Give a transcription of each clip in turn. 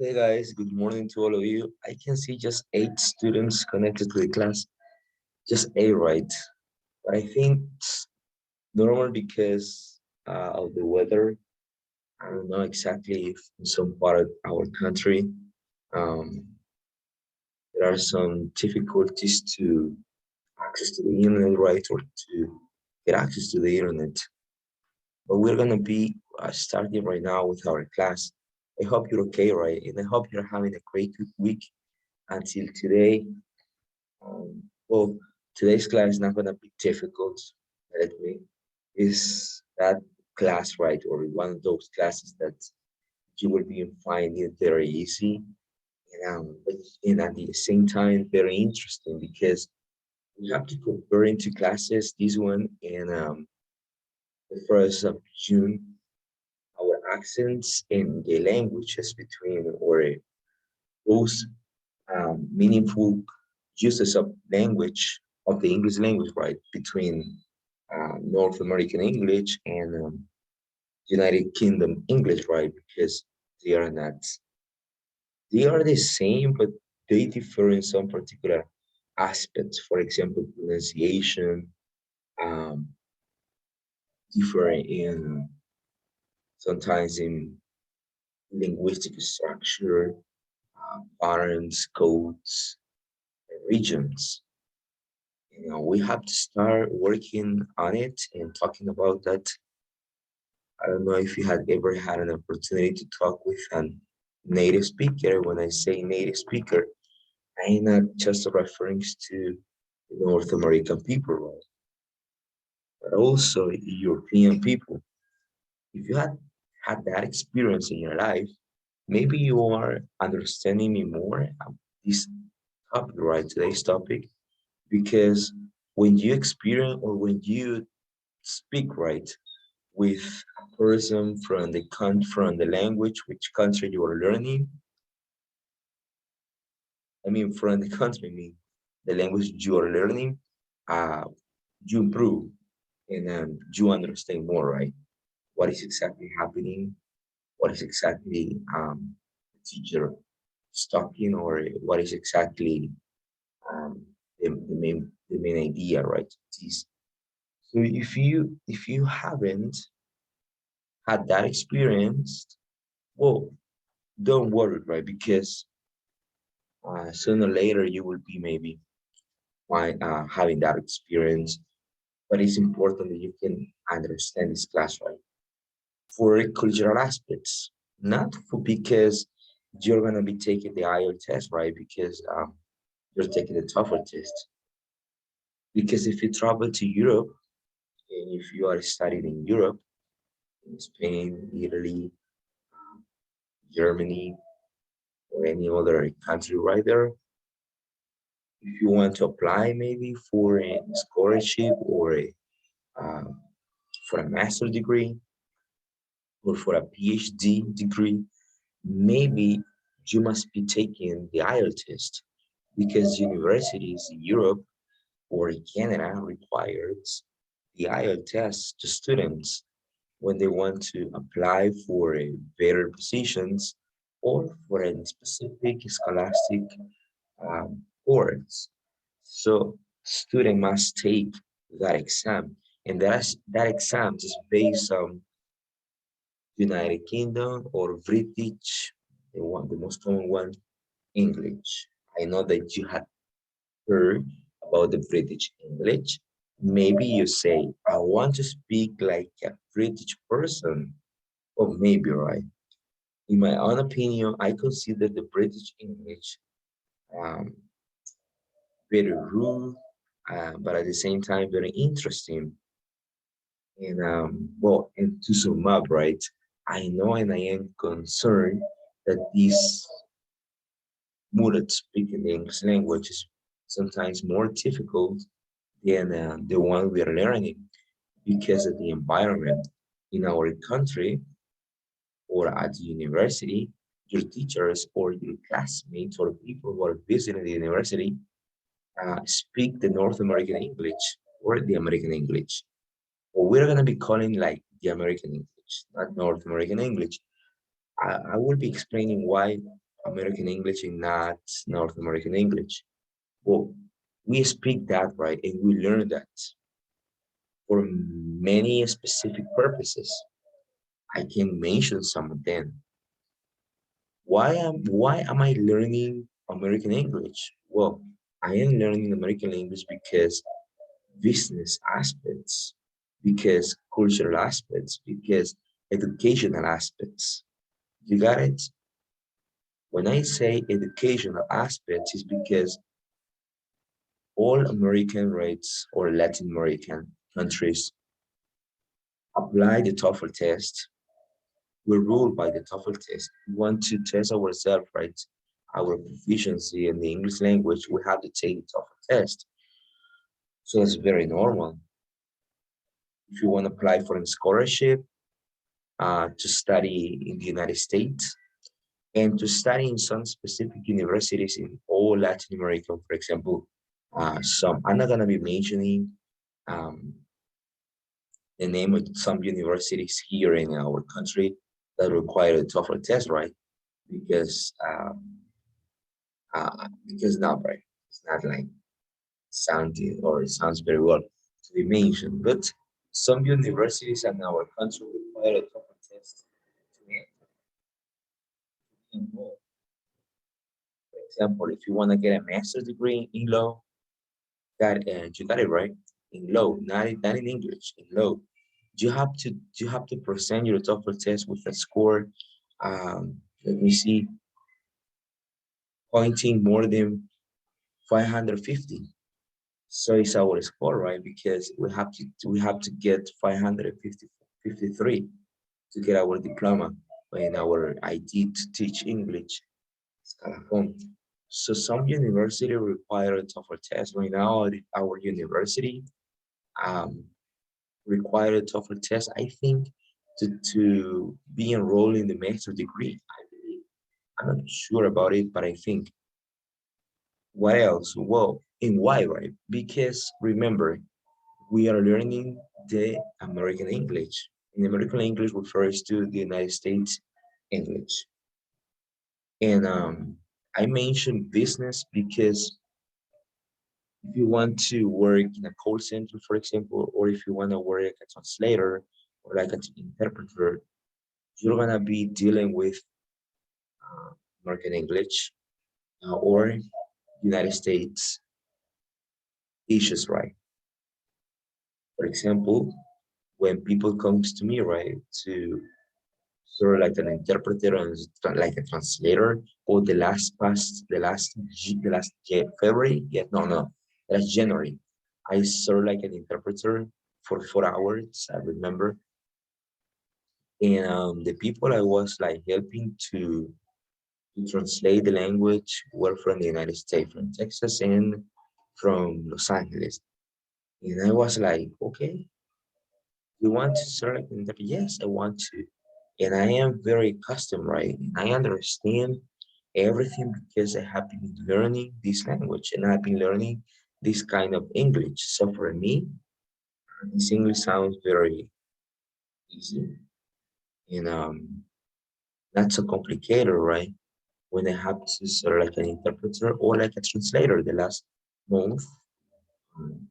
Hey guys, good morning to all of you. I can see just 8 students connected to the class, just eight, right? But I think it's normal because of the weather. I don't know exactly if in some part of our country um, there are some difficulties to access to the internet, right, or to get access to the internet. But we're gonna be starting right now with our class. I hope you're okay, right? And I hope you're having a great week until today. Well, today's class is not gonna be difficult. Let me is that class right or one of those classes that you will be finding it very easy but and at the same time very interesting because we have to compare into classes this one and the 1st of June our accents and the languages between or those meaningful uses of language of the English language, right, between North American English and United Kingdom English, right, because they are not, they are the same, but they differ in some particular aspects. For example, pronunciation, um, differ in sometimes in linguistic structure, patterns, codes, and regions. We have to start working on it and talking about that. I don't know if you had ever had an opportunity to talk with a native speaker. When I say native speaker, I'm not just referring to North American people, right? But also European people. If you had that experience in your life, maybe you are understanding me more of this topic, right? Today's topic, because when you experience or when you speak right with a person from the from the language, which country you are learning. I mean, from the country, I mean, the language you are learning, uh, you improve and you understand more, right? What is exactly happening? What is exactly the teacher is talking, or what is exactly um, the main idea, right? This. So if you haven't had that experience, well, don't worry, right? Because sooner or later you will be maybe having that experience. But it's important that you can understand this class, right? For cultural aspects, not for because you're gonna be taking the IELTS test, right? Because you're taking the tougher test. Because if you travel to Europe and if you are studying in Europe, in Spain, Italy, Germany, or any other country right there, if you want to apply maybe for a scholarship or uh, for a master degree or for a PhD degree, maybe you must be taking the IELTS test because universities in Europe or in Canada requires the IELTS test to students when they want to apply for a better positions or for a specific scholastic course. So student must take that exam, and that exam is based on United Kingdom or British, the most common one, English. I know that you had heard about the British English. Maybe you say, I want to speak like a British person, or maybe, right? In my own opinion, I consider the British English um, very rude, but at the same time very interesting. And well, and to sum up, right? I know and I am concerned that this mode speaking the English language is sometimes more difficult than the one we are learning because of the environment in our country or at the university. Your teachers or your classmates or people who are visiting the university speak the North American English or the American English. Or we're going to be calling like the American English, not North American English. I will be explaining why American English and not North American English. Well, we speak that, right? And we learn that for many specific purposes. I can mention some of them. Why am I learning American English? Well, I am learning American English because business aspects, because cultural aspects, because educational aspects. You got it? When I say educational aspects, is because all American rates or Latin American countries apply the TOEFL test. We're ruled by the TOEFL test. We want to test ourselves, right? Our proficiency in the English language, we have to take the TOEFL test. So it's very normal. If you want to apply for a scholarship to study in the United States and to study in some specific universities in all Latin America, for example, some I'm not gonna be mentioning um, the name of some universities here in our country that require the TOEFL test, right? Because not right. It's not like sounding or it sounds very well to be mentioned. But some universities in our country require a TOEFL test to enroll. For example, if you want to get a master's degree in law, that you got it right in law, not in English, in law. You have to present your TOEFL test with a score. Let me see, pointing more than 550. So it's our score, right? Because we have to get 553 to get our diploma in our ID to teach English. Escalafon. So some university require a TOEFL test. Right now, our university um, require a TOEFL test. I think to be enrolled in the master degree. I believe. I'm not sure about it, but I think. What else? Well, in why, right? Because remember, we are learning the American English. And American English refers to the United States English. And I mentioned business because if you want to work in a call center, for example, or if you want to work as a translator or like an interpreter, you're gonna be dealing with uh, American English or United States issues, right? For example, when people comes to me, right, to sort of like an interpreter and like a translator, or the last February, yeah, no, last January, I served like an interpreter for 4 hours, I remember. And the people I was like helping to translate the language were from the United States, from Texas and from Los Angeles. And I was like, okay, you want to start like an interpreter? Yes, I want to. And I am very accustomed, right? And I understand everything because I have been learning this language and I've been learning this kind of English. So for me, this English sounds very easy and not so complicated, right? When I have to serve like an interpreter or like a translator. The last month, um,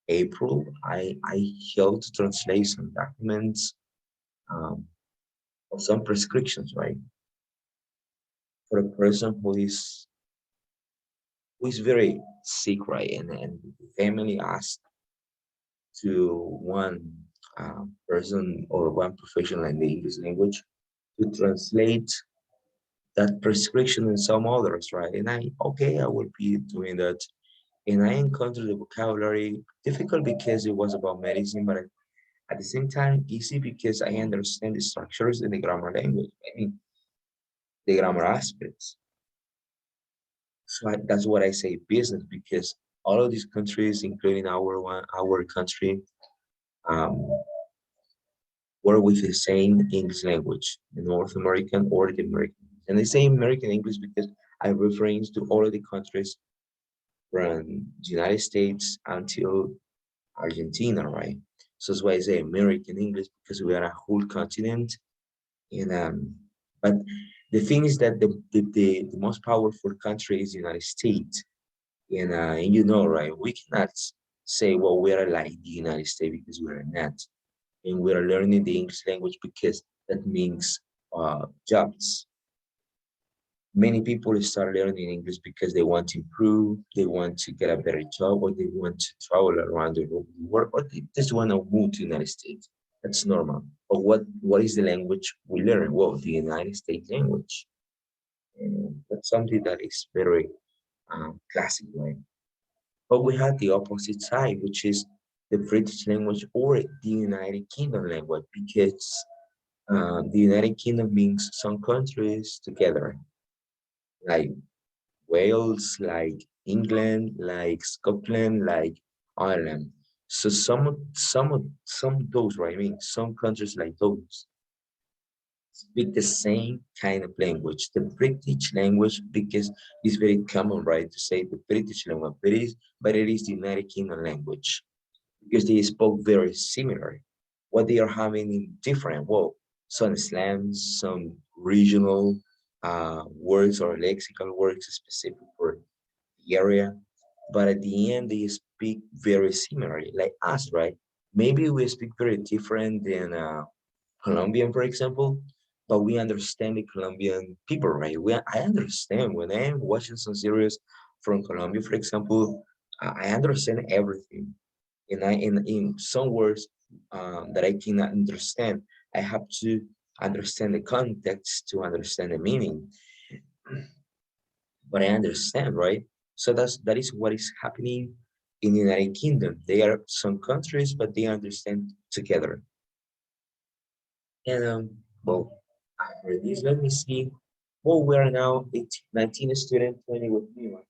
April, I helped to translate some documents um, or some prescriptions, right? For a person who is very sick, right? And the family asked to one person or one professional in the English language to translate that prescription in some others, right? And okay, I will be doing that. And I encountered the vocabulary difficult because it was about medicine, but at the same time easy because I understand the structures in the grammar language. I mean, the grammar aspects. So that's what I say business because all of these countries, including our country, um, work with the same English language, the North American or the American. And I say American English because I reference to all of the countries from the United States until Argentina, right? So that's why I say American English because we are a whole continent. And but The thing is that the most powerful country is the United States. And you know, right? We cannot say, well, we are like the United States because we are not. And we are learning the English language because that means jobs. Many people start learning English because they want to improve, they want to get a better job, or they want to travel around the world, or they just want to move to the United States. That's normal. But what is the language we learn? Well, the United States language. And that's something that is very classic, right? But we have the opposite side, which is the British language or the United Kingdom language, because the United Kingdom means some countries together, like Wales, like England, like Scotland, like Ireland. So some of those, right? I mean, some countries like those speak the same kind of language, the British language, because it's very common, right, to say the British language, but it is the United Kingdom language because they spoke very similar. What they are having in different, well, some slangs, some regional words or lexical words specific for the area, but at the end they speak very similarly, like us, right? Maybe we speak very different than Colombian, for example, but we understand the Colombian people, right? I understand when I'm watching some series from Colombia, for example, I understand everything. And in some words that I cannot understand, I have to understand the context to understand the meaning. But I understand, right? So that is what is happening in the United Kingdom. They are some countries, but they understand together. And well, after this, let me see. Well, we are now 18, 19 students, 20 with me. Right?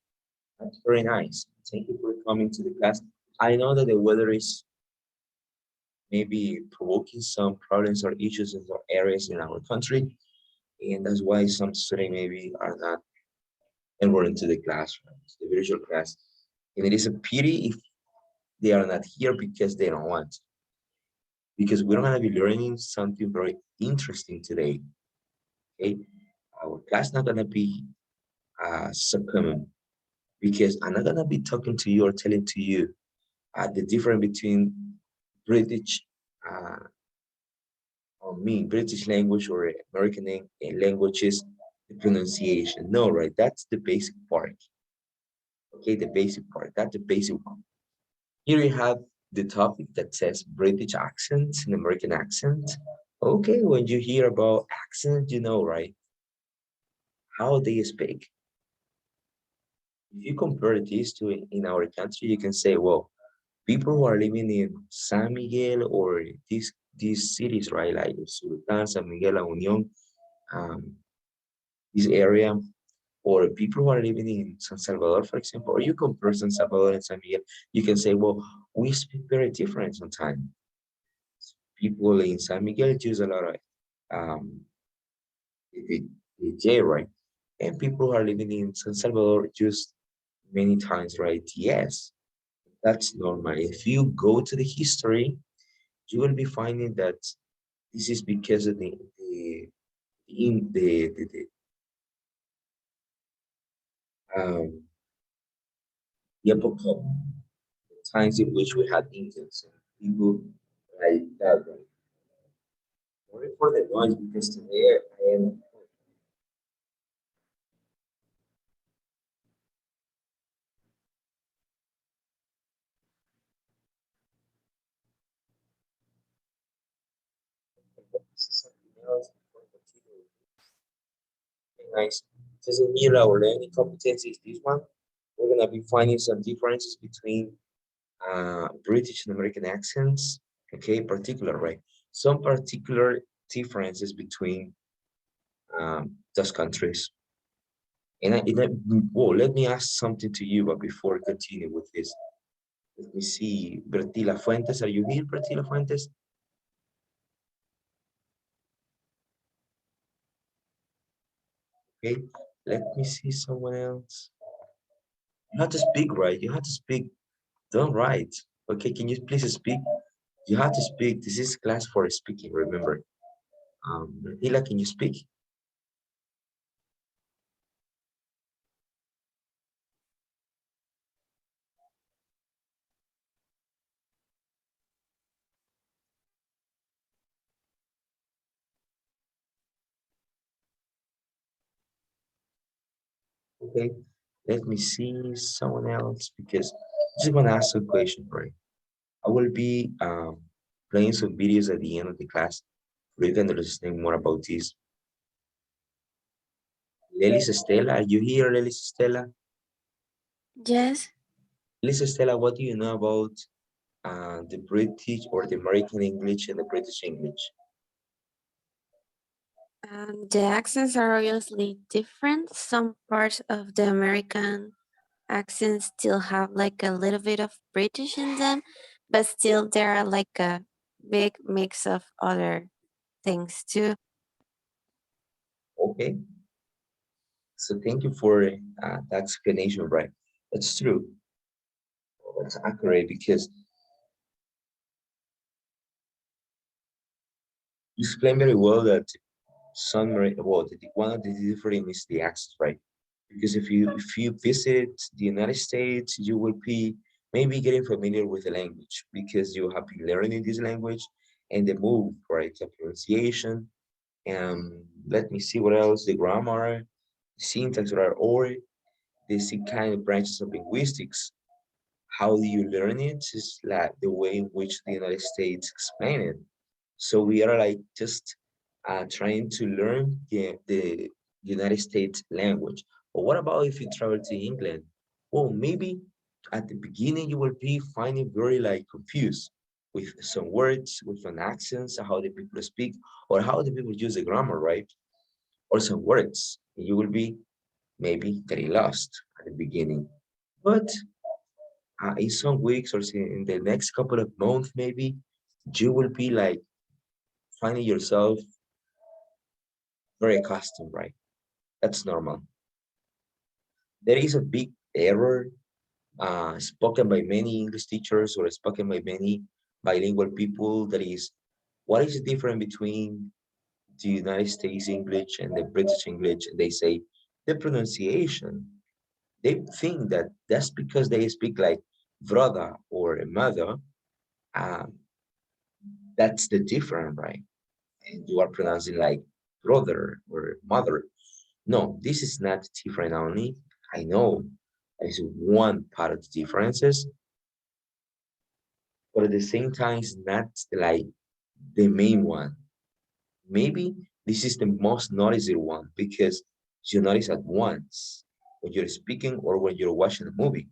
That's very nice. Thank you for coming to the class. I know that the weather is maybe provoking some problems or issues in some areas in our country, and that's why some students maybe are not enrolled into the class, right? The virtual class. And it is a pity if they are not here because they don't want, because we're going to be learning something very interesting today. Okay, our class not going to be so common because I'm not going to be talking to you or telling to you the difference between British uh, or me British language or American languages, the pronunciation. No, right? That's the basic part. Okay, the basic part. That's the basic one. Here you have the topic that says British accent and American accent. Okay, when you hear about accent, you know, right? How they speak. If you compare this to in our country, you can say, well, people who are living in San Miguel or these cities, right, like Sultan, San Miguel, La Union, um, this area, or people who are living in San Salvador, for example, or you compare San Salvador and San Miguel, you can say, well, we speak very different sometimes. People in San Miguel use a lot of um, the, the J, right? And people who are living in San Salvador use many times, right? Yes, that's normal. If you go to the history, you will be finding that this is because of um, the epoch of times in which we had Indians and people like that. Right? Sorry for the noise because today I am this is something else before I continue. Okay, nice. This is here our learning competencies. This one, we're gonna be finding some differences between British and American accents. Okay, particular, right? Some particular differences between those countries. Well, let me ask something to you, but before I continue with this, let me see. Bertila Fuentes, are you here, Bertila Fuentes? Okay, let me see someone else. You have to speak, right? You have to speak. Don't write. Okay, can you please speak? You have to speak. This is class for speaking, remember. Bertila, can you speak? Okay, let me see someone else because I just want to ask a question, right? I will be playing some videos at the end of the class for you can understand more about this. Lelis Stella, are you here, Lelis Stella? Yes, Lelis Stella, what do you know about the British or the American English and the British English? the accents are obviously different. Some parts of the American accents still have like a little bit of British in them, but still there are like a big mix of other things too. Okay, so thank you for that explanation, right? That's true. That's accurate because you explained very well that well, one of the different is the accent, right? Because if you visit the United States, you will be maybe getting familiar with the language because you have been learning this language and the move, right? The pronunciation, and let me see what else, the grammar, syntax, right? Or the kind of branches of linguistics. How do you learn it? Is like the way in which the United States explain it. So we are like just trying to learn the United States language. But what about if you travel to England? Well, maybe at the beginning you will be finding very like confused with some words, with some accents, how the people speak, or how the people use the grammar, right? Or some words. You will be maybe getting lost at the beginning. But in some weeks or in the next couple of months, maybe you will be like finding yourself very accustomed, right? That's normal. There is a big error spoken by many English teachers or spoken by many bilingual people. That is, what is the difference between the United States English and the British English? They say the pronunciation. They think that that's because they speak like brother or a mother. Um, that's the difference, right? And you are pronouncing like brother or mother. No, this is not different only. I know it's one part of the differences, but at the same time, it's not like the main one. Maybe this is the most noticeable one because you notice at once when you're speaking or when you're watching a movie.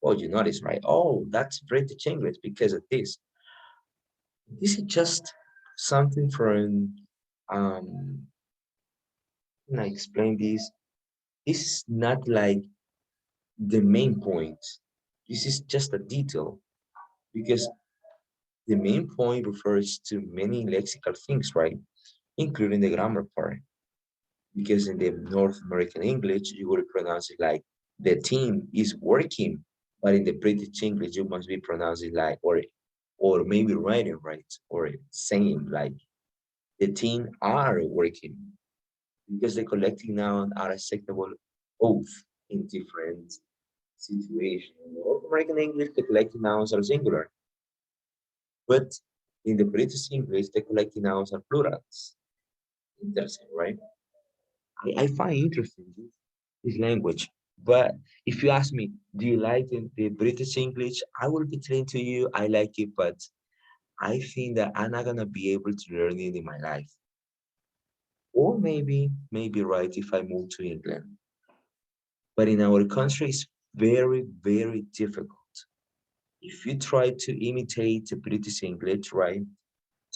Oh, you notice, right? Oh, that's British English because of this. This is just something from can I explain this? This is not like the main point. This is just a detail because the main point refers to many lexical things, right? Including the grammar part. Because in the North American English, you will pronounce it like the team is working, but in the British English, you must be pronouncing like or maybe writing right or saying like the team are working because the collective noun are acceptable both in different situations. In North American English, the collective nouns are singular, but in the British English, the collective nouns are plurals. Interesting, right? I find interesting this language. But if you ask me, do you like the British English? I will be telling to you, I like it, but I think that I'm not gonna be able to learn it in my life. Or maybe right if I move to England. But in our country, it's very, very difficult. If you try to imitate the British English, right?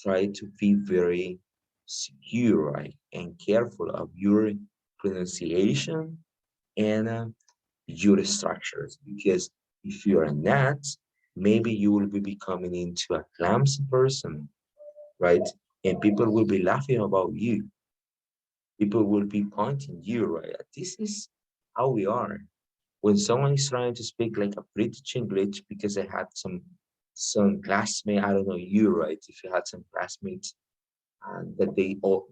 Try to be very secure, right? And careful of your pronunciation and your structures. Because if you are not, maybe you will be becoming into a clumsy person, right? And people will be laughing about you. People will be pointing you, right? This is how we are. When someone is trying to speak like a British English, because I had some classmate, I don't know you, right? If you had some classmates that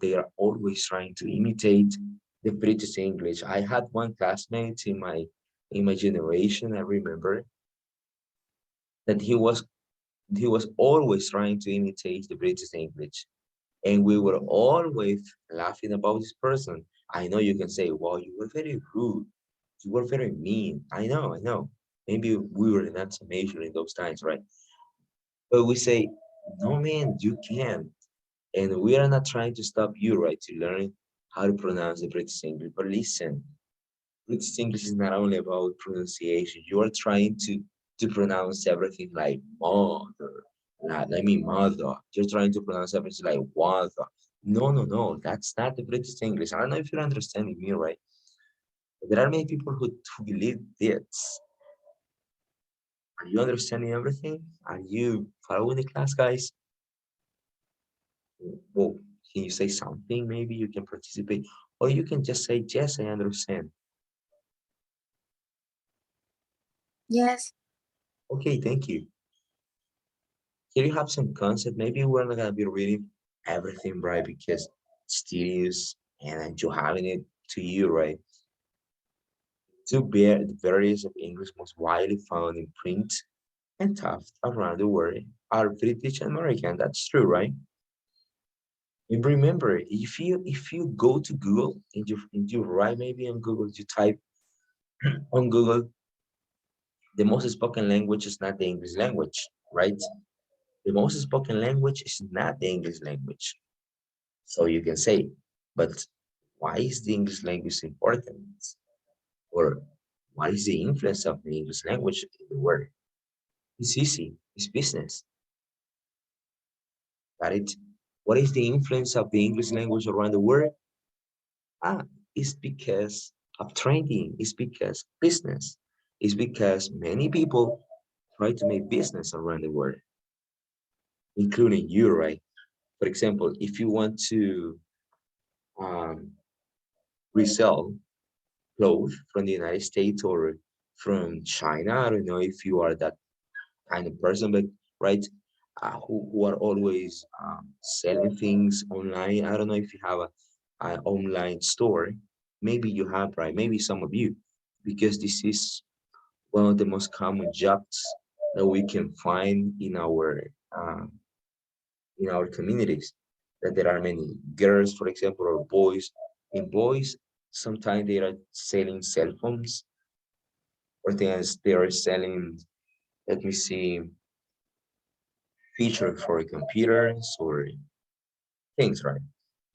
they are always trying to imitate the British English. I had one classmate in my generation. I remember that he was always trying to imitate the British English, and we were always laughing about this person. I know you can say, well, you were very rude. You were very mean. I know, I know. Maybe we were not so major in those times, right? But we say, no, man, you can't. And we are not trying to stop you, right, to learn how to pronounce the British English. But listen, British English is not only about pronunciation. You are trying to pronounce everything like mother, like, I mean mother. You're trying to pronounce everything like water. No, no, no. That's not the British English. I don't know if you're understanding me, right? But there are many people who believe this. Are you understanding everything? Are you following the class, guys? Well, can you say something? Maybe you can participate, or you can just say, yes, I understand. Yes. Okay, thank you. Here you have some concept. Maybe we're not gonna be reading everything, right? Because it's tedious and you having it to you, right? The varieties of English most widely found in print and taught around the world are British and American. That's true, right? And remember, if you go to Google and you write maybe on Google, you type on Google, the most spoken language is not the English language, right? The most spoken language is not the English language. So you can say, but why is the English language important? Or what is the influence of the English language in the world? It's easy. It's business. Got it? What is the influence of the English language around the world? Ah, it's because of trading. It's because business. It's because many people try to make business around the world, including you, right? For example, if you want to um, resell clothes from the United States or from China. I don't know if you are that kind of person, but right, who are always selling things online. I don't know if you have an online store. Maybe you have, right? Maybe some of you, because this is one of the most common jobs that we can find in our communities. That there are many girls, for example, or boys. In boys, sometimes they are selling cell phones or things they are selling, let me see, features for computers or things, right?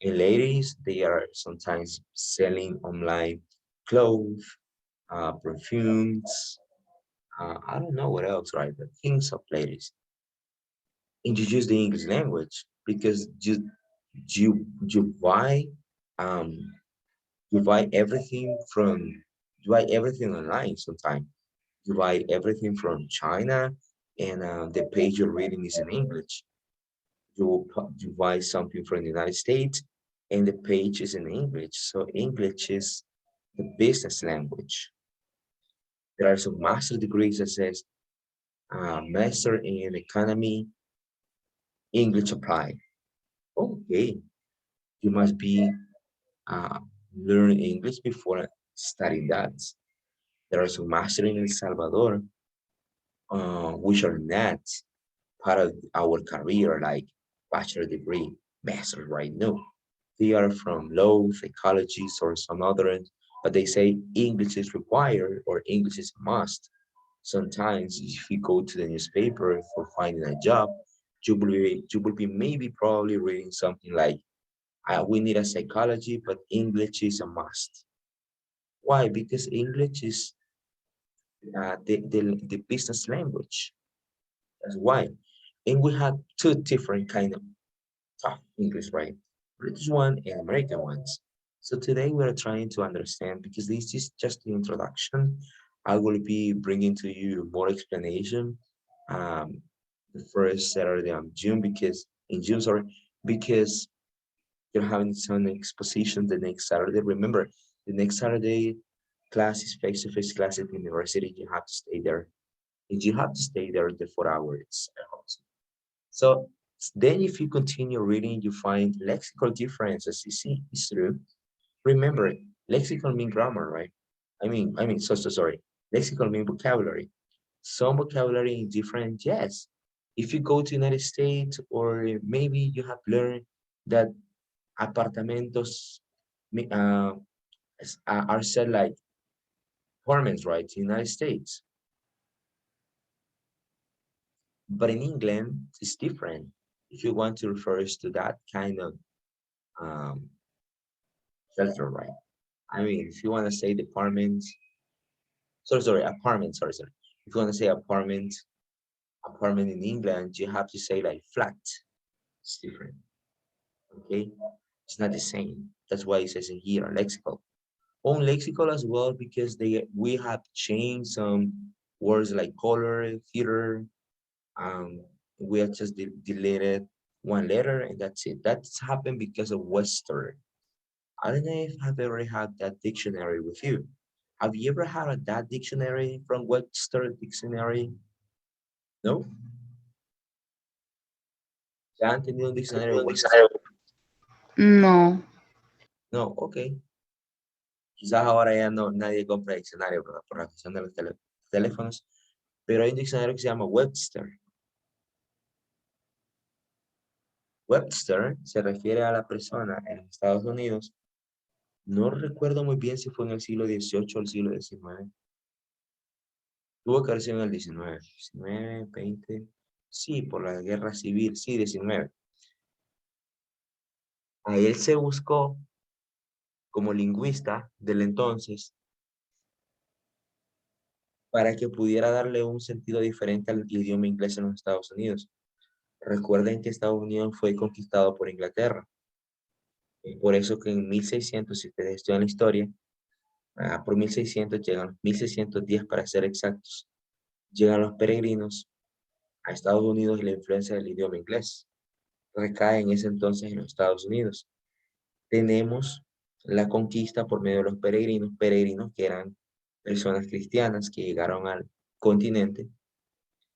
And ladies, they are sometimes selling online clothes, perfumes, I don't know what else, right? But things of ladies. Introduce the English language because you buy um you buy everything from you buy everything online sometimes. You buy everything from China and the page you're reading is in English. You buy something from the United States and the page is in English. So English is the business language. There are some master degrees that says master in economy, English applied. Okay, you must be uh, learn English before studying that. There are some master in El Salvador, which are not part of our career, like bachelor degree, master, right? No, they are from law, psychologies, or some other, but they say English is required or English is a must. Sometimes, if you go to the newspaper for finding a job, you will be maybe probably reading something like, "We need a psychology, but English is a must." Why? Because English is the business language. That's why. And we have two different kind of tough English, right? British one and American ones. So today we're trying to understand because this is just the introduction. I will be bringing to you more explanation. Um, the first Saturday of June because in June, sorry, because you're having some exposition the next Saturday. Remember, the next Saturday class is face-to-face class at the university. You have to stay there. And you have to stay there the 4 hours. So then if you continue reading, you find lexical differences. You see, it's true. Remember, lexical mean grammar, right? So sorry. Lexical mean vocabulary. Some vocabulary is different, yes. If you go to United States, or maybe you have learned that apartamentos are said like apartments, right? In the United States. But in England, it's different. If you want to refer to that kind of um, shelter, right? I mean, if you want to say departments, sorry, apartment, sorry. If you want to say apartment in England, you have to say like flat. It's different, okay? It's not the same. That's why it says in here, lexical. On lexical as well, because we have changed some words like color, theater, we have just deleted one letter and that's it. That's happened because of Western. I don't know if I've ever had that dictionary with you. Have you ever had that dictionary from Webster Dictionary? No? ¿Ya han tenido un diccionario de Webster? No. No, ok. Quizás ahora ya no, nadie compra diccionario por la cuestión de los teléfonos, pero hay un diccionario que se llama Webster. Webster se refiere a la persona en Estados Unidos. No recuerdo muy bien si fue en el siglo XVIII o el siglo XIX. Tuvo que haber sido en el XIX, XX. Sí, por la guerra civil, sí, XIX. A él se buscó como lingüista del entonces para que pudiera darle un sentido diferente al idioma inglés en los Estados Unidos. Recuerden que Estados Unidos fue conquistado por Inglaterra. Y por eso que en 1600, si ustedes estudian la historia, por 1600 llegan, 1610 para ser exactos, llegan los peregrinos a Estados Unidos y la influencia del idioma inglés recae en ese entonces en los Estados Unidos. Tenemos la conquista por medio de los peregrinos que eran personas cristianas que llegaron al continente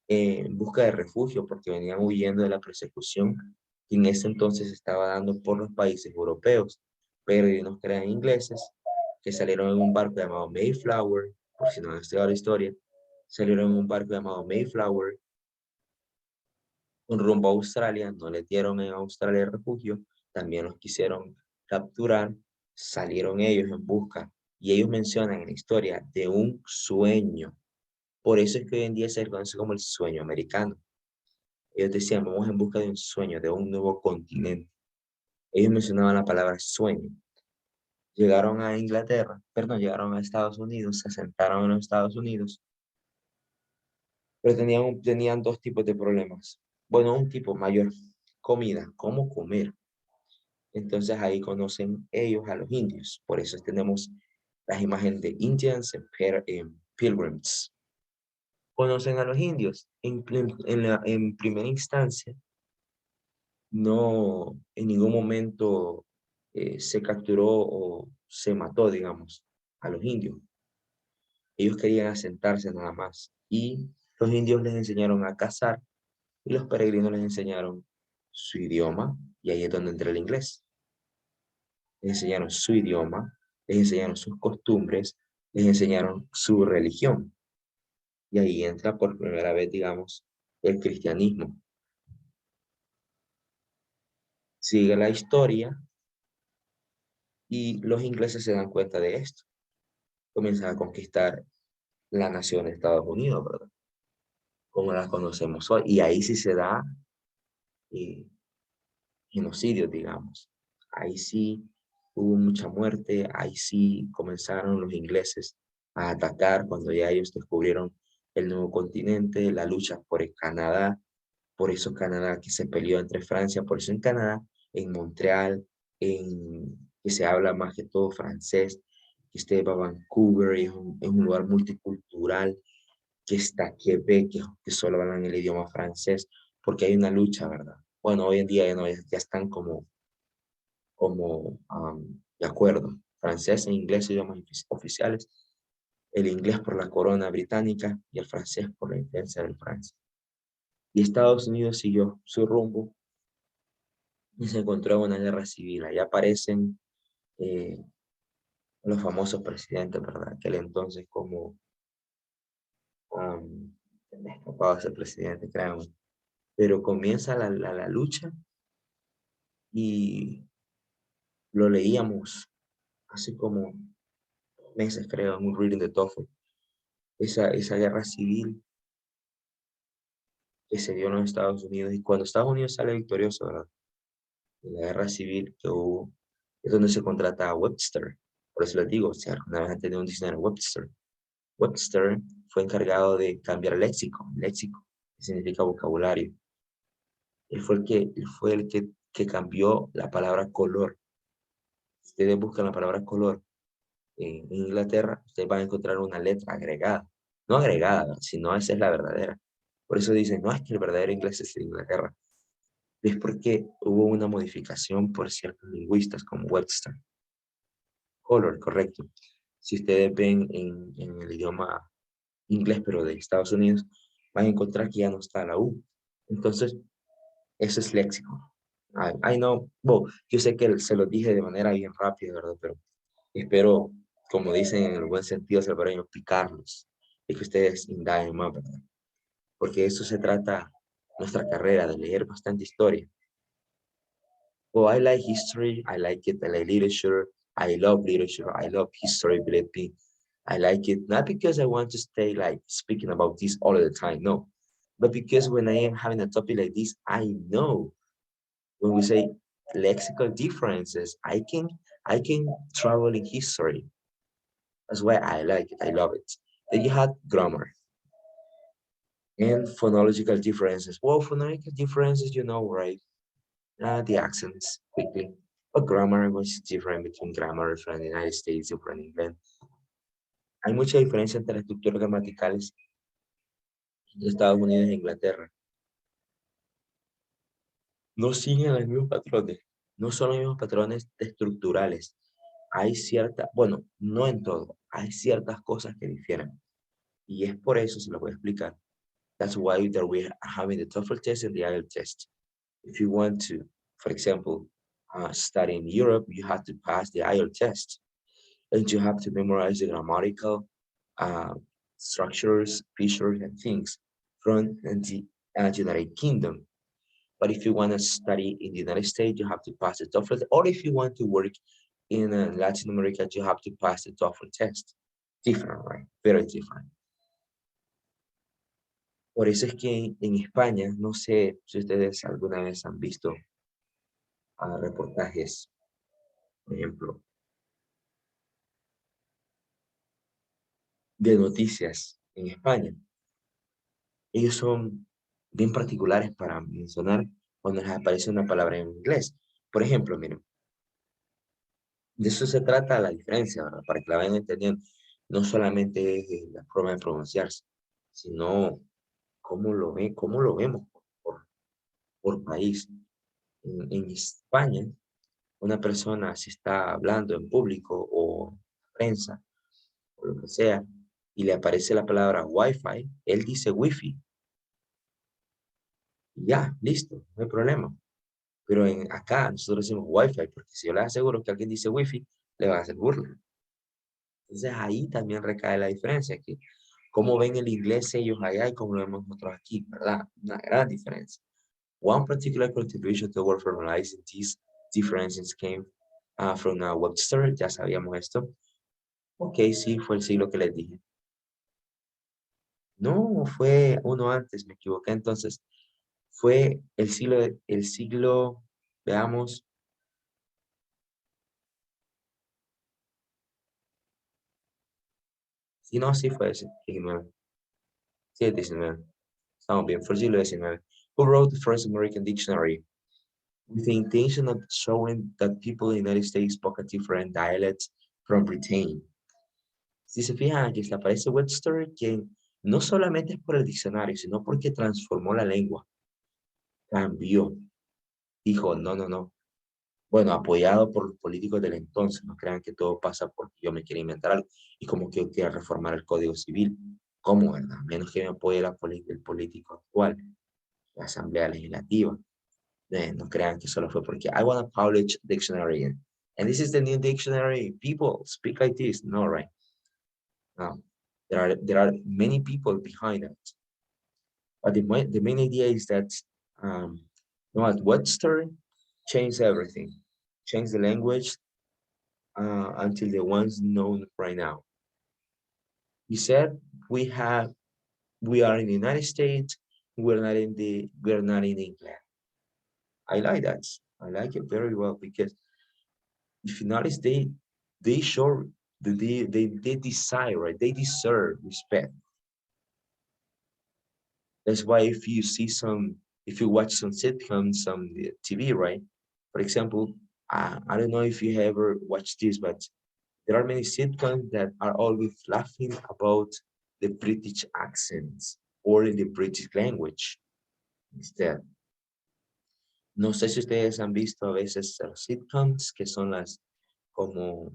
en busca de refugio porque venían huyendo de la persecución que en ese entonces se estaba dando por los países europeos. Peregrinos que eran ingleses, que salieron en un barco llamado Mayflower, por si no han estudiado la historia, salieron en un barco llamado Mayflower con rumbo a Australia, no les dieron en Australia refugio, también los quisieron capturar, salieron ellos en busca, y ellos mencionan en la historia de un sueño. Por eso es que hoy en día se conoce como el sueño americano. Ellos decían, vamos en busca de un sueño, de un nuevo continente. Ellos mencionaban la palabra sueño. Llegaron a Inglaterra, perdón, llegaron a Estados Unidos, se asentaron en los Estados Unidos, pero tenían dos tipos de problemas. Bueno, un tipo mayor, comida, cómo comer. Entonces ahí conocen ellos a los indios. Por eso tenemos las imágenes de Indians en Pilgrims. Conocen a los indios. En primera instancia, no en ningún momento se capturó o se mató, digamos, a los indios. Ellos querían asentarse nada más. Y los indios les enseñaron a cazar y los peregrinos les enseñaron su idioma y ahí es donde entra el inglés. Les enseñaron su idioma, les enseñaron sus costumbres, les enseñaron su religión. Y ahí entra por primera vez, digamos, el cristianismo. Sigue la historia y los ingleses se dan cuenta de esto. Comienzan a conquistar la nación de Estados Unidos, ¿verdad? Como la conocemos hoy. Y ahí sí se da eh, genocidio, digamos. Ahí sí hubo mucha muerte, ahí sí comenzaron los ingleses a atacar cuando ya ellos descubrieron el nuevo continente, la lucha por el Canadá, por eso Canadá que se peleó entre Francia, por eso en Canadá, en Montreal, que se habla más que todo francés, que esté Vancouver, es un lugar multicultural, que está Quebec, que solo hablan el idioma francés, porque hay una lucha, ¿verdad? Bueno, hoy en día ya, no, ya están como de acuerdo. Francés e inglés idiomas oficiales, el inglés por la corona británica y el francés por la influencia de Francia. Y Estados Unidos siguió su rumbo y se encontró en una guerra civil. Ahí aparecen eh, los famosos presidentes, ¿verdad? Aquel entonces como me escapaba ese presidente, créanme. Pero comienza la lucha y lo leíamos así como meses, creo, en un reading de TOEFL. Esa guerra civil que se dio en los Estados Unidos, y cuando Estados Unidos sale victorioso, ¿verdad? En la guerra civil que hubo, es donde se contrata a Webster. Por eso les digo, si alguna vez han tenido un diccionario Webster. Webster fue encargado de cambiar léxico, que significa vocabulario. Él fue el que cambió la palabra color. Si ustedes buscan la palabra color en Inglaterra, ustedes van a encontrar una letra agregada. No agregada, ¿verdad? Sino esa es la verdadera. Por eso dicen, no, es que el verdadero inglés es de Inglaterra. Es porque hubo una modificación por ciertos lingüistas como Webster. Color, correcto. Si ustedes ven en el idioma inglés, pero de Estados Unidos, van a encontrar que ya no está la U. Entonces, eso es léxico. I know, bueno, yo sé que se lo dije de manera bien rápida, ¿verdad? Pero espero, como dicen en el buen sentido salvadoreño, picarlos y que ustedes indaguen más, ¿verdad? Porque eso se trata nuestra carrera, de leer bastante historia. Oh, I like history. I like it. I like literature. I love literature. I love history, believe me. I like it not because I want to stay like speaking about this all the time, no, but because when I am having a topic like this, I know when we say lexical differences, I can travel in history. That's why I like it. I love it. Then you had grammar and phonological differences. Well, phonological differences, you know, right? The accents quickly. But grammar was different between grammar from the United States and from England. Hay mucha diferencia entre las estructuras gramaticales de Estados Unidos e Inglaterra. No siguen los mismos patrones. No son los mismos patrones estructurales. Hay cierta, bueno, no en todo, hay ciertas cosas que difieren. Y es por eso, se lo voy a explicar. That's why that we are having the TOEFL test and the IELTS test. If you want to, for example, study in Europe, you have to pass the IELTS test. And you have to memorize the grammatical uh, structures, features, and things from the United Kingdom. But if you want to study in the United States, you have to pass the TOEFL. Or if you want to work in Latin America, you have to pass the TOEFL test. Different, right? Very different. Por eso es que en España, no sé si ustedes alguna vez han visto reportajes, por ejemplo, de noticias en España. Ellos son bien particulares para mencionar cuando les aparece una palabra en inglés. Por ejemplo, miren, de eso se trata la diferencia, ¿verdad? Para que la vayan entendiendo. No solamente es la forma de pronunciarse, sino cómo lo vemos por país. En España, una persona si está hablando en público o prensa o lo que sea, y le aparece la palabra Wi-Fi, él dice Wi-Fi. Y ya, listo, no hay problema. Pero acá nosotros decimos Wi-Fi, porque si yo les aseguro que alguien dice Wi-Fi, le van a hacer burla. Entonces ahí también recae la diferencia, que cómo ven el inglés ellos allá y cómo lo vemos nosotros aquí, ¿verdad? Una gran diferencia. One particular contribution toward formalizing these differences came from Webster, ya sabíamos esto. Ok, sí, fue el siglo que les dije. No, fue uno antes, me equivoqué entonces. Fue el siglo, veamos, sí, no, sí fue ese, 19. Sí, 19. Estamos bien, fue el siglo XIX. Who wrote the first American dictionary with the intention of showing that people in the United States spoke a different dialect from Britain. Si se fijan, aquí se aparece Webster, quien no solamente es por el diccionario, sino porque transformó la lengua, cambió, dijo, no, no, no. Bueno, apoyado por los políticos del entonces, no crean que todo pasa porque yo me quiero inventar algo y como que yo quiera reformar el Código Civil. ¿Cómo, verdad? Menos que me apoye el político actual, la Asamblea Legislativa. No crean que solo fue porque I want to publish dictionary and this is the new dictionary. People speak like this. No, right? No. There are many people behind it. But the main idea is that Webster changed everything, changed the language, until the ones known right now. You said we have we are in the United States. We're not in England. I like that. I like it very well because if you notice, they show they desire, right? They deserve respect. That's why if you watch some sitcoms on the TV, right? For example, I don't know if you ever watched this, but there are many sitcoms that are always laughing about the British accents or in the British language instead. No sé si ustedes han visto a veces los sitcoms, que son las como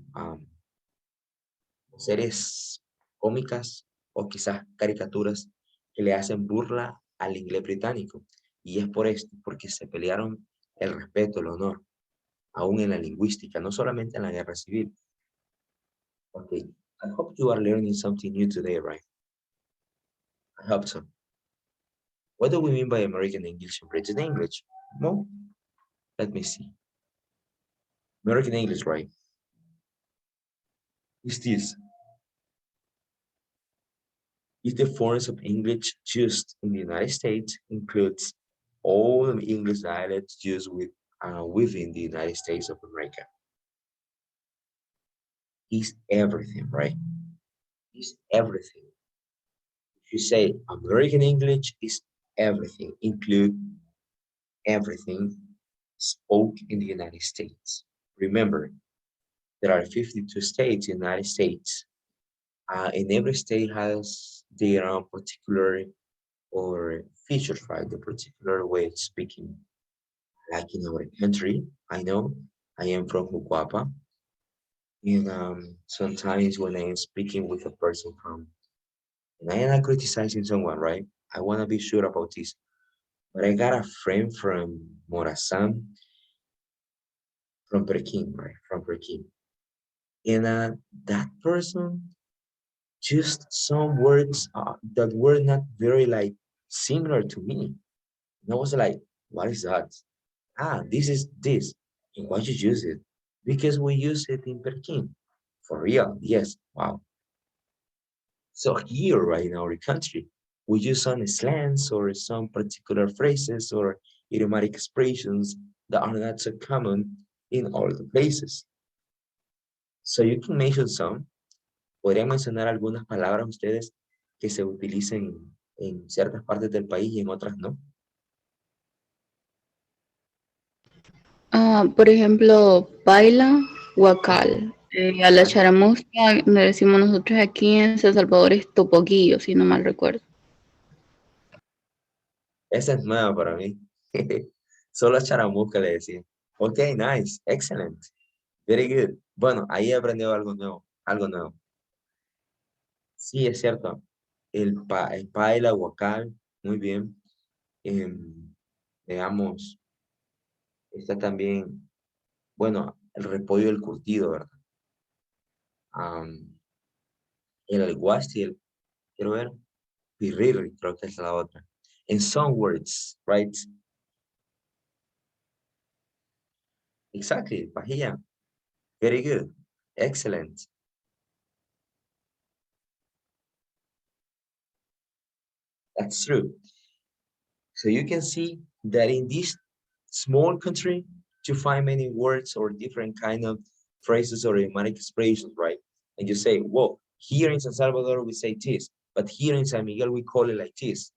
series cómicas o quizás caricaturas que le hacen burla al inglés británico. Y es por esto, porque se pelearon el respeto, el honor, aún en la lingüística, no solamente en la guerra civil. Okay, I hope you are learning something new today, right? I hope so. What do we mean by American English and British English? Well, let me see. American English, right? Is this is the forms of English used in the United States includes all the English dialects used within the United States of America. Is everything, right? Is everything. If you say American English is everything, include everything spoke in the United States. Remember, there are 52 states in the United States, and every state has their own particular or features, right? The particular way of speaking. Like in our country, I know I am from Huguapa, and sometimes when I am speaking with a person from, and I am not criticizing someone, right? I want to be sure about this. But I got a friend from Morazan, from Pekin, right? From Pekin. And that person just some words that were not very like similar to me. And I was like, what is that? This is this. And why you use it? Because we use it in Pekin. For real, yes. Wow. So here, right in our country, we use some slangs or some particular phrases or idiomatic expressions that are not so common in all the places. So you can mention some. ¿Podrían mencionar algunas palabras ustedes que se utilicen en ciertas partes del país y en otras no? Por ejemplo, baila, huacal. A la charamusca, le decimos nosotros aquí en San Salvador es topoguillo, si no mal recuerdo. Esa es nueva para mí. Solo charamusca le decía. Ok, nice, excellent, very good. Bueno, ahí he aprendido algo nuevo, algo nuevo. Sí, es cierto. El paila, huacal, muy bien. Veamos, está también, bueno, el repollo del curtido, ¿verdad? Am, el alguacil, quiero ver, pirrirri, creo que es la otra. In some words, right? Exactly, pajilla. Very good. Excellent. That's true. So you can see that in this small country, you find many words or different kind of phrases or idiomatic expressions, right? And you say, whoa, here in San Salvador, we say this, but here in San Miguel, we call it like this.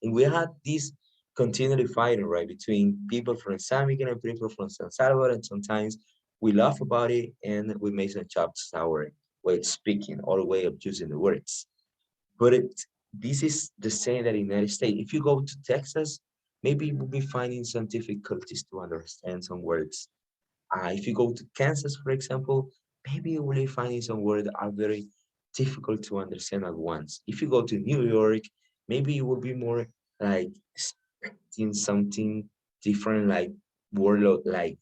And we had this continually fighting, right, between people from San Miguel and people from San Salvador, and sometimes we laugh about it and we make some chops our way of speaking or way of using the words. But this is the same that in the United States. If you go to Texas, maybe you will be finding some difficulties to understand some words. If you go to Kansas, for example, maybe you will be finding some words that are very difficult to understand at once. If you go to New York, maybe you will be more like expecting something different, like word like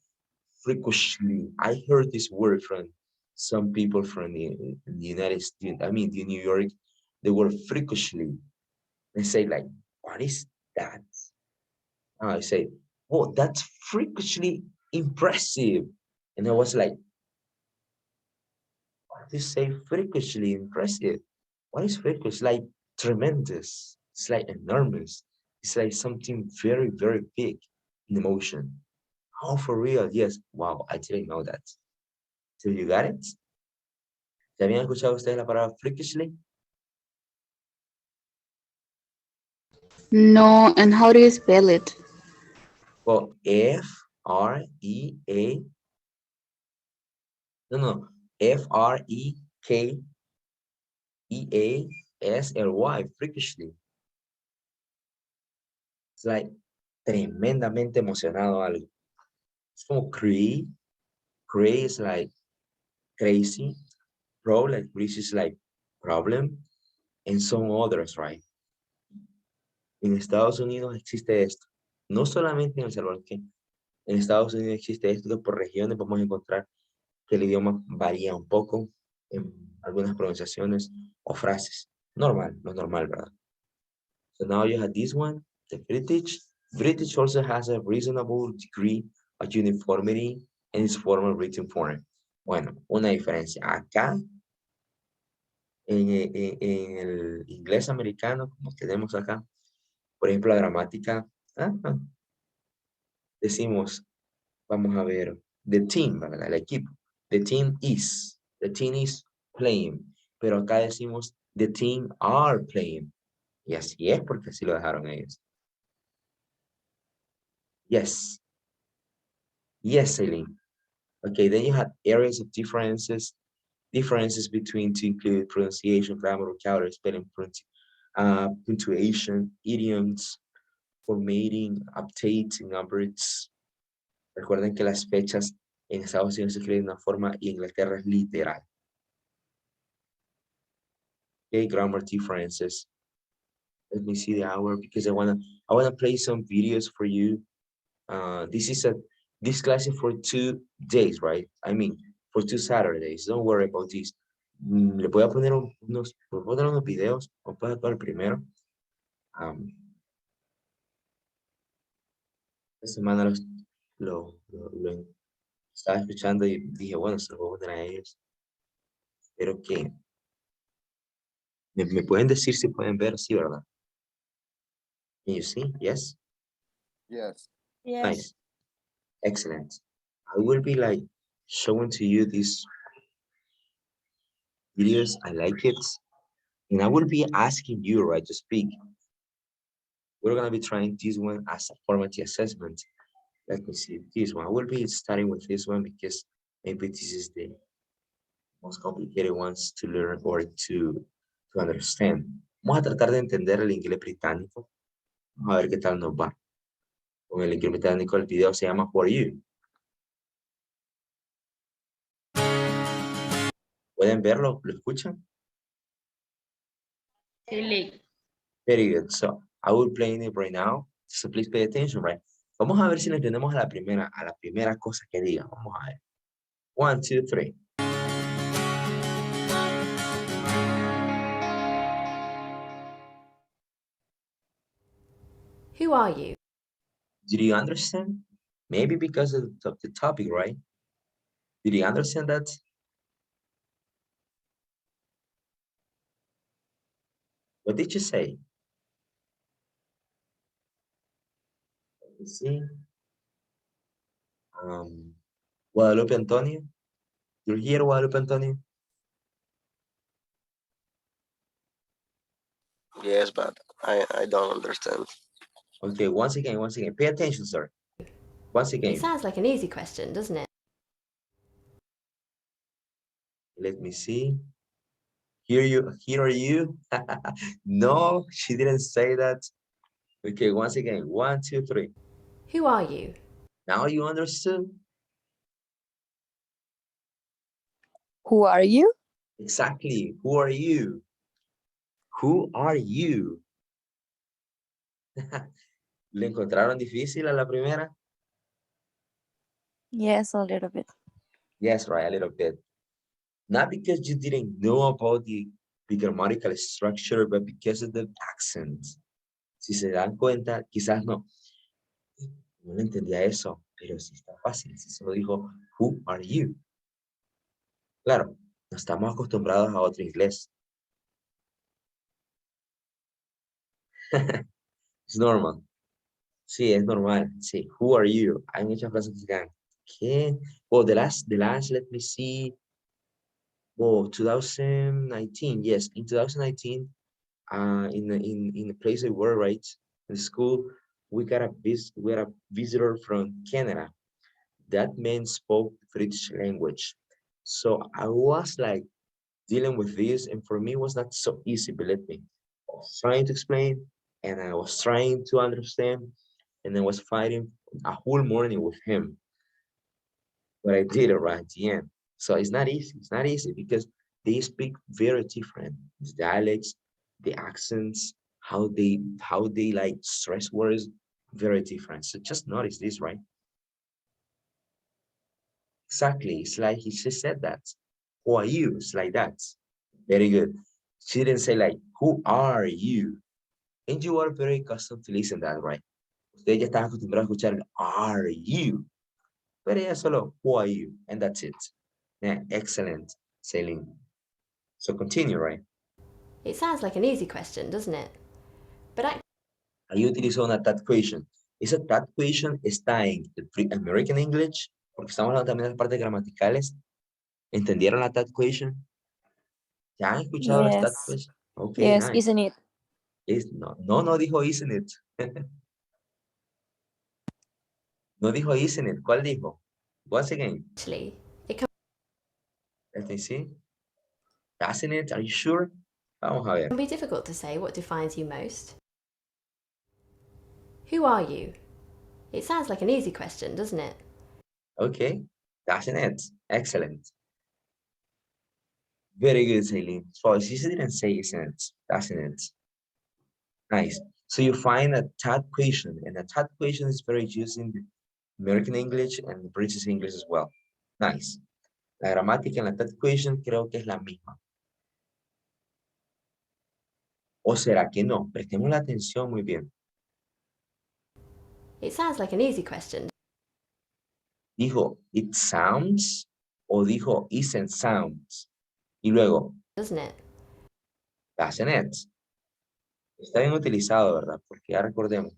freakishly. I heard this word from some people from the United States. I mean, the New York, the word freakishly. They say like, what is that? I say, oh, that's freakishly impressive. And I was like, to say freakishly impressive. What is freakish? Like tremendous. It's like enormous. It's like something very, very big in emotion. Oh, for real? Yes. Wow, I didn't know that. So you got it? ¿Ya habían escuchado ustedes la palabra freakishly? No, and how do you spell it? Well, F-R-E-A, no, F-R-E-K-E-A-S-L-Y, freakishly. It's like tremendamente emocionado algo. It's como cray. Cray is like crazy. Pro, like British is like problem. And some others, right? En Estados Unidos existe esto. No solamente en El Salvador, que en Estados Unidos existe esto que por regiones vamos a encontrar que el idioma varía un poco en algunas pronunciaciones o frases. Normal, no normal, ¿verdad? So now you have this one, the British. British also has a reasonable degree of uniformity in its formal written form. Bueno, una diferencia. Acá, en el inglés americano, como tenemos acá, por ejemplo, la gramática, decimos, vamos a ver, the team, ¿verdad? El equipo. The team is playing. Pero acá decimos, the team are playing. Y así es porque así lo dejaron ellos. Yes. Yes, Eileen. Okay, then you have areas of differences between to include pronunciation, grammar, vocabulary, spelling, punctuation, idioms, formatting, updates, numbers. Recuerden que las fechas en Estados Unidos se escriben de una forma y en Inglaterra es literal. Okay, grammar differences. Let me see the hour because I wanna play some videos for you. This class is for 2 days, right? I mean, for 2 Saturdays. Don't worry about this. Le voy a poner unos videos. Vamos a poner el primero. Esta semana lo estaba escuchando y dije, bueno, se lo voy a poner a ellos. Espero que me pueden decir si pueden ver, sí, ¿verdad? Can you see? Yes? Yes. Nice. Excellent. I will be like showing to you these videos. I like it. And I will be asking you, right, to speak. We're going to be trying this one as a formative assessment. Let me see this one. I will be starting with this one because maybe this is the most complicated ones to learn or to understand. Vamos a tratar de entender el inglés británico. Vamos a ver qué tal nos va. Con el inglés británico, el video se llama For You. ¿Pueden verlo? ¿Lo escuchan? Very good. So I will play it right now. So please pay attention, right? Vamos a ver si lo entendemos a la primera cosa que diga. Vamos a ver. 1, 2, 3. Who are you? Did you understand? Maybe because of the topic, right? Did you understand that? What did you say? Let me see. Guadalupe Antonio. You're here, Guadalupe Antonio? Yes, but I don't understand. Okay, once again. Pay attention, sir. Once It again. sounds like an easy question, doesn't it? Let me see. Here are you? No, she didn't say that. Okay, once again. 1, 2, 3. Who are you? Now you understood? Who are you? Exactly. Who are you? Who are you? ¿Le encontraron difícil a la primera? Yes, a little bit. Yes, right, a little bit. Not because you didn't know about the grammatical structure, but because of the accent. Si se dan cuenta, quizás no entendía eso, pero sí está fácil. Si solo dijo, who are you? Claro, No estamos acostumbrados a otro inglés. Es normal. Sí, es normal. Sí. Who are you? Hay muchas frases que se quedan. ¿Qué? Oh, the last, let me see. Oh, 2019. Yes, in 2019, in the place I work, right, in school, we got a visitor from Canada. That man spoke British language. So I was like dealing with this, and for me, it was not so easy, believe me. I was trying to explain, and I was trying to understand, and I was fighting a whole morning with him. But I did it right at the end. So it's not easy. It's not easy because they speak very different. The dialects, the accents, how they like stress words, very different. So just notice this, right? Exactly. It's like he just said that. Who are you? It's like that. Very good. She didn't say like, who are you? And you are very accustomed to listen that, right? Usted ya está acostumbrado a escuchar, are you? Pero ella solo, who are you? And that's it. Yeah, excellent, Celine. So continue, right? It sounds like an easy question, doesn't it? But Ahí utilizó una that question. Esa that question está en el American English, porque estamos hablando también de las partes gramaticales. ¿Entendieron la that question? ¿Ya han escuchado las that Yes. question? Ok, Yes, nice. isn't it? No dijo isn't it. No dijo isn't it. ¿Cuál dijo? Once again. actually, it can Let me see. Doesn't it? Are you sure? Vamos a ver. be difficult to say what defines you most. Who are you? It sounds like an easy question, doesn't it? Okay. Doesn't it? Excellent. Very good, Celine. So she didn't say isn't it? Doesn't it? Nice. So you find a that question, and a that question is very used in American English and British English as well. Nice. La gramática en la that question creo que es la misma. ¿O será que no? Prestemos la atención muy bien. It sounds like an easy question. ¿Dijo it sounds o dijo isn't sounds? Y luego, Doesn't it? doesn't it? Está bien utilizado, ¿verdad? Porque ya recordemos,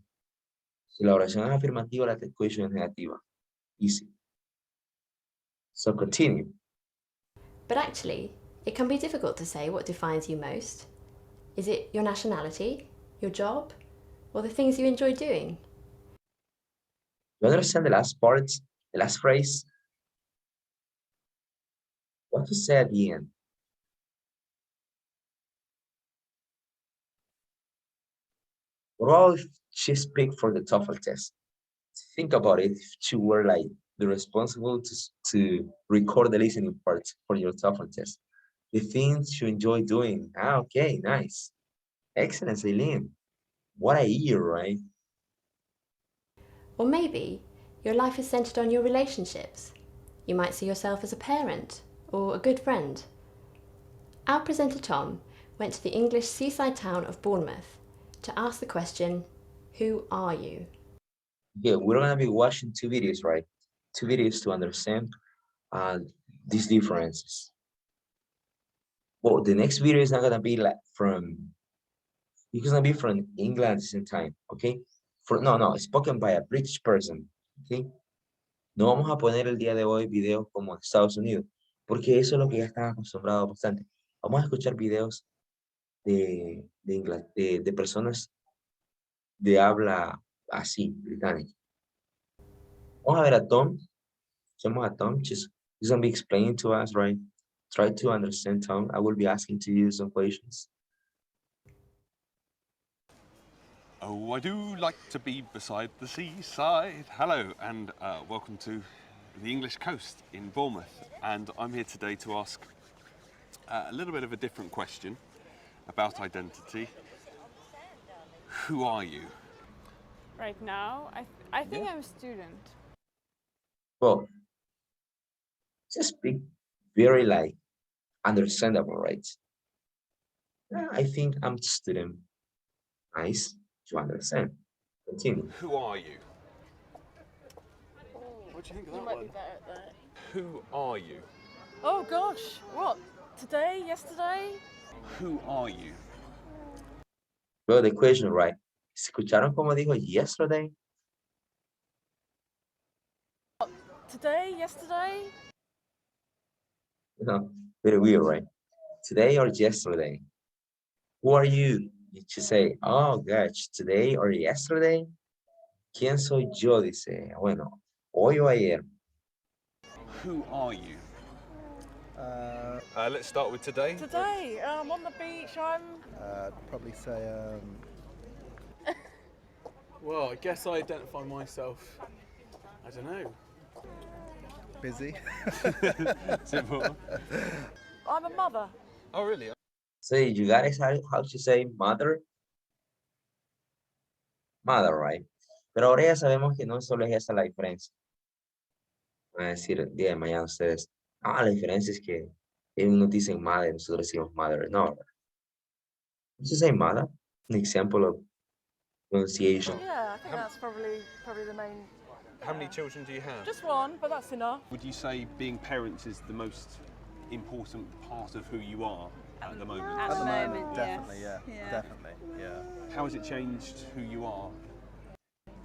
si la oración es afirmativa, la that question es negativa. Easy. So continue. But actually, it can be difficult to say what defines you most. Is it your nationality, your job, or the things you enjoy doing? You understand the last part, the last phrase? What to say at the end? What about if she speak for the TOEFL test? Think about it. If she were like the responsible to record the listening part for your TOEFL test, the things you enjoy doing. Ah, okay, nice, excellent, Celine. What a year, right? Or maybe your life is centered on your relationships. You might see yourself as a parent or a good friend. Our presenter Tom went to the English seaside town of Bournemouth to ask the question, who are you? Yeah, we're gonna be watching two videos, right? Two videos to understand these differences. Well, the next video is not gonna be like it's gonna be from England at the same time, okay? No, spoken by a British person, okay? No vamos a poner el día de hoy videos como Estados Unidos, porque eso es lo que ya están acostumbrados bastante. Vamos a escuchar videos de personas de habla así, británica. Vamos a ver a Tom. Escuchemos a Tom. He's gonna be explaining to us, right? Try to understand Tom. I will be asking to you some questions. Oh, I do like to be beside the seaside. Hello, and welcome to the English coast in Bournemouth. And I'm here today to ask a little bit of a different question about identity. Who are you? Right now, I think I'm a student. Well, just speak very like understandable, right? I think I'm student. Nice to understand. Continue. Who are you? What do you think of that one? Who are you? Oh gosh, what? Today, yesterday. Who are you? Well, the question, right? ¿Escucharon cómo dijo yesterday? Today, yesterday. No, very weird, right? Today or yesterday? Who are you? You should say, oh gosh, today or yesterday? ¿Quién soy yo? Dice, bueno, hoy o ayer. Who are you? Let's start with today. Today, I'm on the beach. I'm. Probably say Well, I guess I identify myself, I don't know. busy. Simple. I'm a mother. Oh, really? So you guys how to say mother? Mother, right? Pero ahora ya sabemos que no solo es esa la diferencia. Van a decir el día de mañana ustedes, la diferencia es que ellos nos dicen mother, nosotros decimos mother. No, just say mother, an example of pronunciation. Yeah, I think that's probably the main. How many children do you have? Just one, but that's enough. Would you say being parents is the most important part of who you are at the moment? At the moment, Definitely, yes. yeah. Definitely, yeah. How has it changed who you are?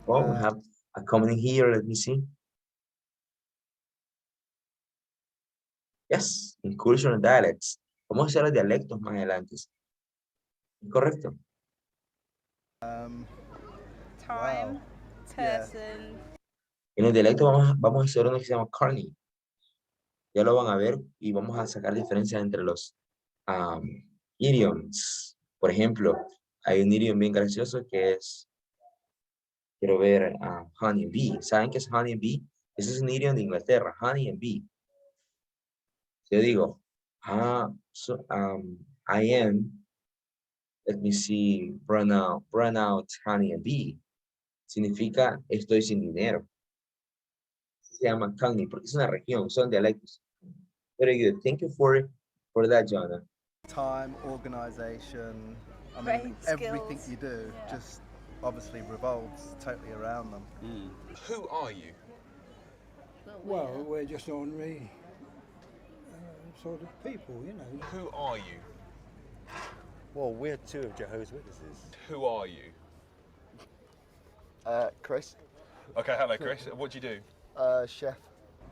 Well, we have a comment here, let me see. Yes, inclusion of dialects. Vamos a hacer los dialectos más adelante. Correcto. Wow. Time, person. En el dialecto vamos a hacer uno que se llama Carney. Ya lo van a ver y vamos a sacar diferencias entre los idioms. Por ejemplo, hay un idioma bien gracioso que es, quiero ver, honey and bee. ¿Saben qué es honey and bee? Ese es un idioma de Inglaterra, honey and bee. Yo digo, I am, let me see, run out honey and bee. Significa estoy sin dinero. Se llama County porque es una región, son dialectos. Very good. Thank you for that, Jonah. Time, organization, I mean, Brain everything skills. you do just obviously revolves totally around them. Who are you? Well, we're just ordinary sort of people, you know. Who are you? Well, we're two of Jehovah's Witnesses. Who are you? Chris, Okay, hello Chris. What do you do? chef.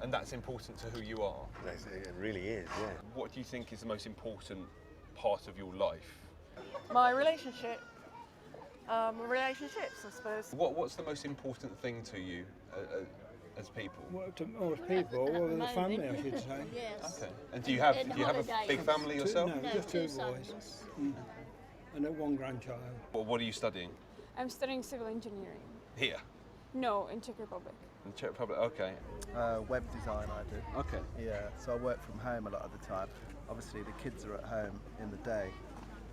And that's important to who you are. It really is, yeah. What do you think is the most important part of your life? My relationship. Relationships, I suppose. What's the most important thing to you as people? Well, to most people, well, the family, I should say. Yes. Okay. And do you have a big family yourself? No, just two boys. And one grandchild. What are you studying? I'm studying civil engineering. Here. No, in Czech Republic. In Czech Republic. Okay. Web design I do. Okay. Yeah, so I work from home a lot of the time. Obviously the kids are at home in the day.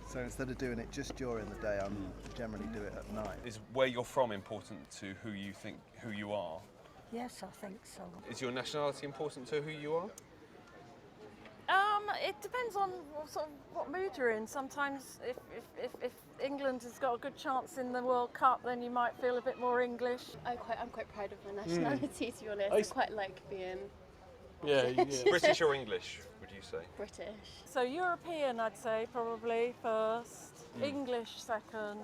So instead of doing it just during the day, I generally do it at night. Is where you're from important to who you are? Yes, I think so. Is your nationality important to who you are? It depends on what mood you're in. Sometimes if England has got a good chance in the World Cup, then you might feel a bit more English. I'm quite proud of my nationality, to be honest. I quite like being British or English, would you say? British. So European, I'd say, probably first. English second.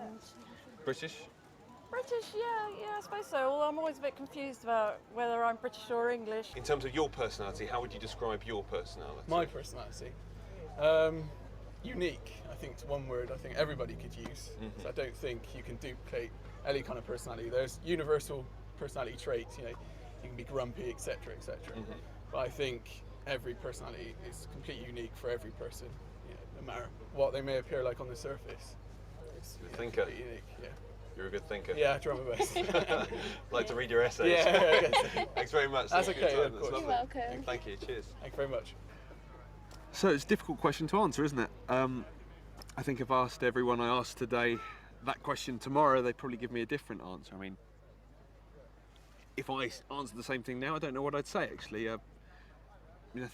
British? British, yeah, I suppose so. Although I'm always a bit confused about whether I'm British or English. In terms of your personality, how would you describe your personality? My personality? Unique, I think, is one word I think everybody could use. So I don't think you can duplicate any kind of personality. There's universal personality traits, you can be grumpy, etc., etc. But I think every personality is completely unique for every person, no matter what they may appear like on the surface. It's Thinker. completely unique, yeah. You're a good thinker. Yeah, I try my best. Like to read your essays. Yeah. Thanks very much. That's Thank okay, you. of course. That's You're welcome. Thank you. Cheers. Thank you very much. So it's a difficult question to answer, isn't it? I think if I asked everyone I asked today that question tomorrow, they'd probably give me a different answer. I mean, if I answered the same thing now, I don't know what I'd say actually. I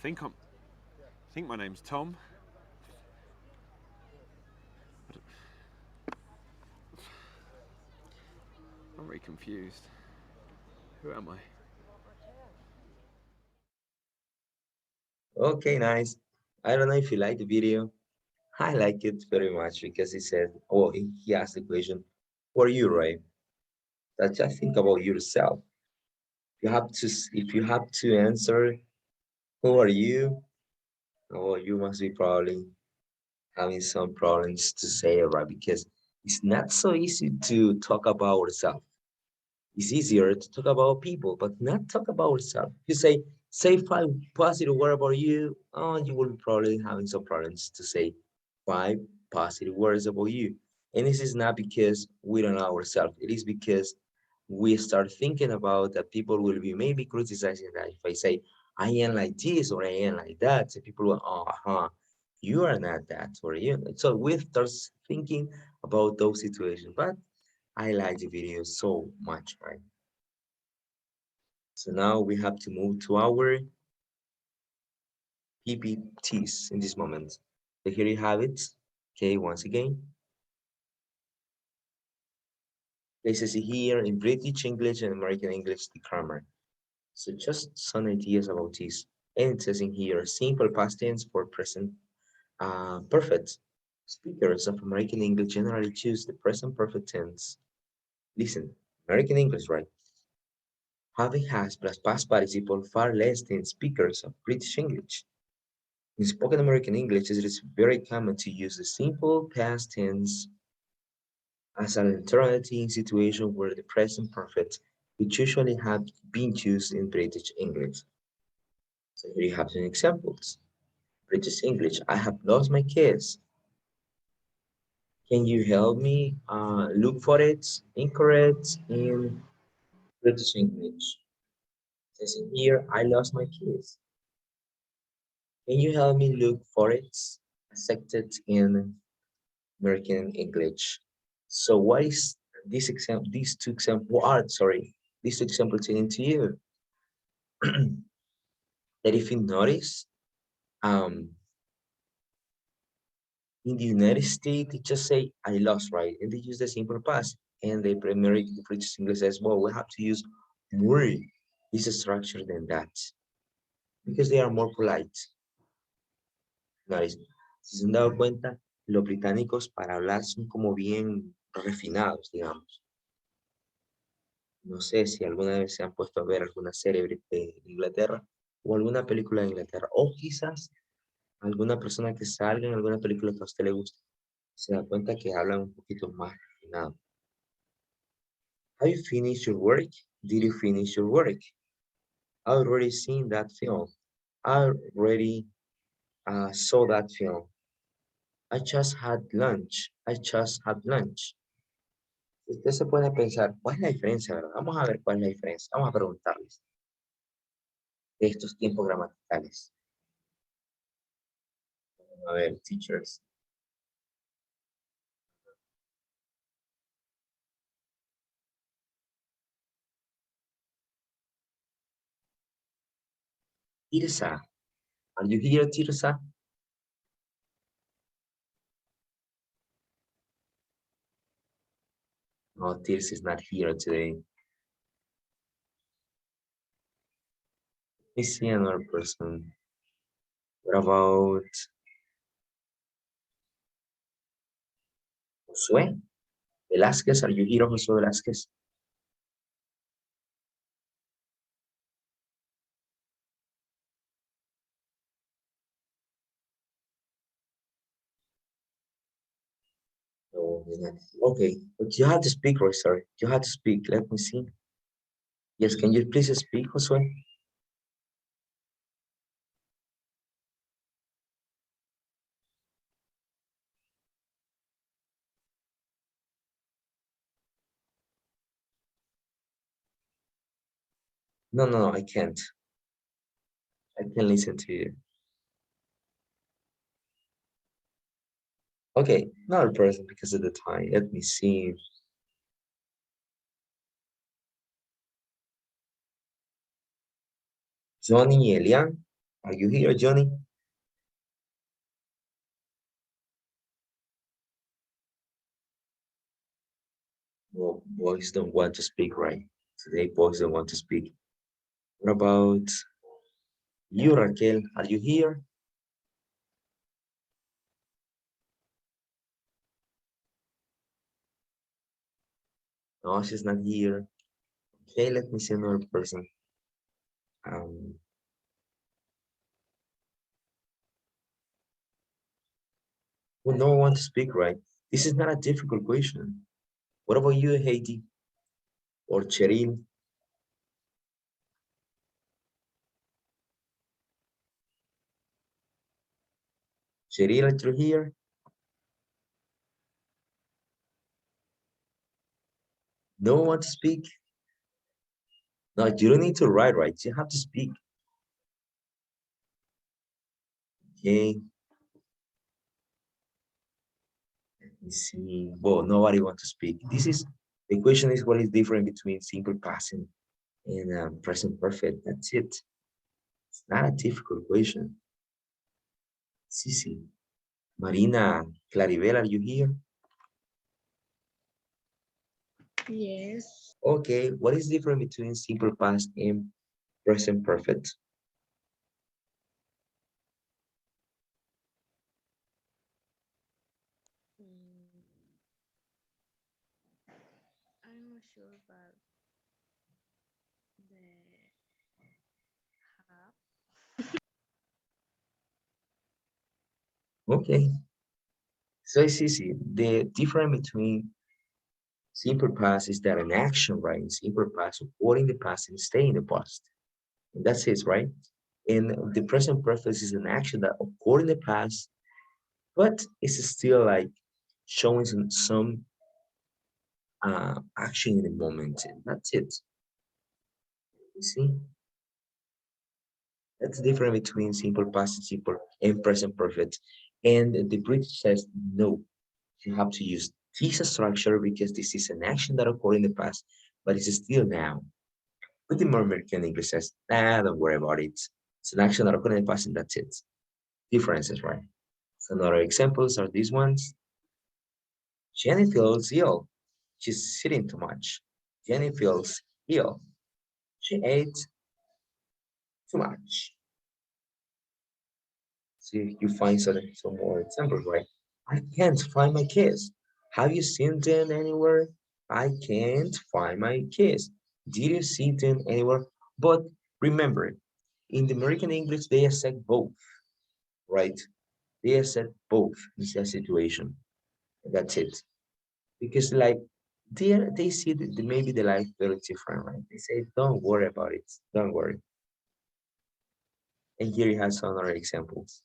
think my name's Tom. I'm very confused. Who am I? Okay, nice. I don't know if you like the video. I like it very much because he said, oh, he asked the question, who are you, right? That just think about yourself. If you have to answer, who are you? Oh, you must be probably having some problems to say it right because it's not so easy to talk about ourselves. It's easier to talk about people, but not talk about yourself. You say five positive word about you, oh, you will probably having some problems to say five positive words about you. And this is not because we don't know ourselves. It is because we start thinking about that people will be maybe criticizing that if I say I am like this or I am like that, so people will, oh, you are not that, or you. So we start thinking about those situations. But I like the video so much, right? So now we have to move to our PPTs in this moment. So here you have it. Okay, once again. Places here in British English and American English, the grammar. So just some ideas about this. And it says in here, simple past tense for present perfect. Speakers of American English generally choose the present perfect tense. Listen, American English, right? Having has plus past participle far less than speakers of British English. In spoken American English, it is very common to use the simple past tense as an alternative in situations where the present perfect, which usually have been used in British English. So here you have some examples. British English, I have lost my keys. Can you help me look for it? Incorrect in British English. It says in here, I lost my keys. Can you help me look for it? Accepted in American English. So what is this example? These two examples are these two examples saying to you that if you notice, um, in the United States, they just say I lost, right? And they use the simple past. And the British English says, well, we have to use more this structure than that because they are more polite. Nice. Si se han dado cuenta, los británicos para hablar son como bien refinados, digamos. No sé si alguna vez se han puesto a ver alguna serie de Inglaterra o alguna película de Inglaterra, o quizás alguna persona que salga en alguna película que a usted le guste, se da cuenta que hablan un poquito más refinado. Have you finished your work? Did you finish your work? I already seen that film. I already saw that film. I just had lunch. I just had lunch. Usted se puede pensar, ¿cuál es la diferencia, verdad? Vamos a ver cuál es la diferencia. Vamos a preguntarles de estos tiempos gramaticales. A ver, teachers. Tirsa, are you here, Tirsa? No, Tirsa is not here today. Let me see another person. What about Josué Velázquez? Are you here, Josué Velázquez? No, he's not. Okay, but you have to speak, Roy, sorry. You have to speak. Let me see. Yes, can you please speak, Josué? No, no, no, I can't. I can listen to you. Okay, another person because of the time. Let me see. Johnny Elian, are you here, Johnny? Well, boys don't want to speak, right? Today, boys don't want to speak. What about you, Raquel? Are you here? No, she's not here. Okay, let me see another person. Um, well, no one to speak, right? This is not a difficult question. What about you, Heidi or Cheryl? Cheryl, are you here? No one to speak? No, you don't need to write, right? You have to speak. Okay. Let me see. Well, nobody wants to speak. The question is what is different between simple past and present perfect. That's it. It's not a difficult question. Sisi, Marina, Claribel, are you here? Yes. Okay, what is different between simple past and present perfect? I'm not sure about the have. Okay, so it's easy. The difference between simple past is that an action, right? In simple past, occur in the past and stay in the past. And that's it, right? And the present perfect is an action that occurred in the past, but it's still like showing some action in the moment. And that's it. You see? That's the difference between simple past and simple and present perfect. And the British says no. You have to use this structure because this is an action that occurred in the past, but it's still now. But the more American English says, nah, don't worry about it. It's an action that occurred in the past and that's it. Differences, right? So another examples are these ones. Jenny feels ill. She's sitting too much. Jenny feels ill. She ate too much. See, you find some more examples, right? I can't find my keys. Have you seen them anywhere? I can't find my keys. Did you see them anywhere? But remember, in the American English, they accept both, right? They accept both in that situation. That's it. Because like they see maybe the life very different, right? They say, don't worry about it. Don't worry. And here you have some other examples.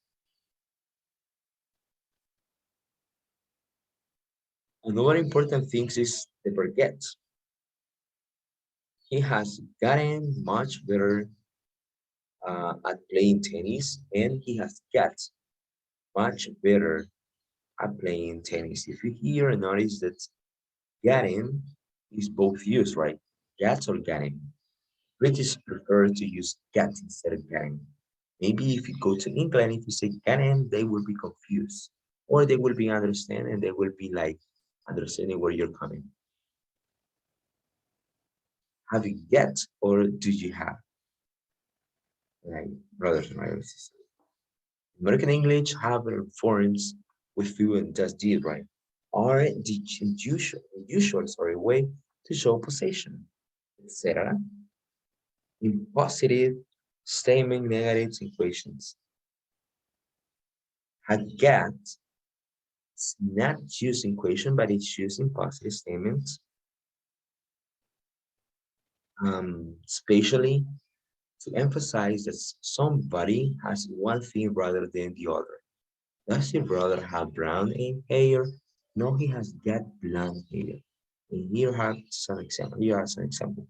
Another important thing is the forget. He has gotten much better at playing tennis, and he has got much better at playing tennis. If you hear notice that getting is both used, right? Get or getting. British prefer to use get instead of getting. Maybe if you go to England, if you say getting, they will be confused. Or they will be understand and they will be like understanding where you're coming. Have you get or do you have? Like brothers and sisters. American English have forms with you and just did, right? Are the usual way to show possession, etc. In positive statement, negative equations. Had got it's not used in equation, but it's used in positive statements. Especially to emphasize that somebody has one thing rather than the other. Does your brother have brown hair? No, he has got blonde hair. And here have some example. Here are some example.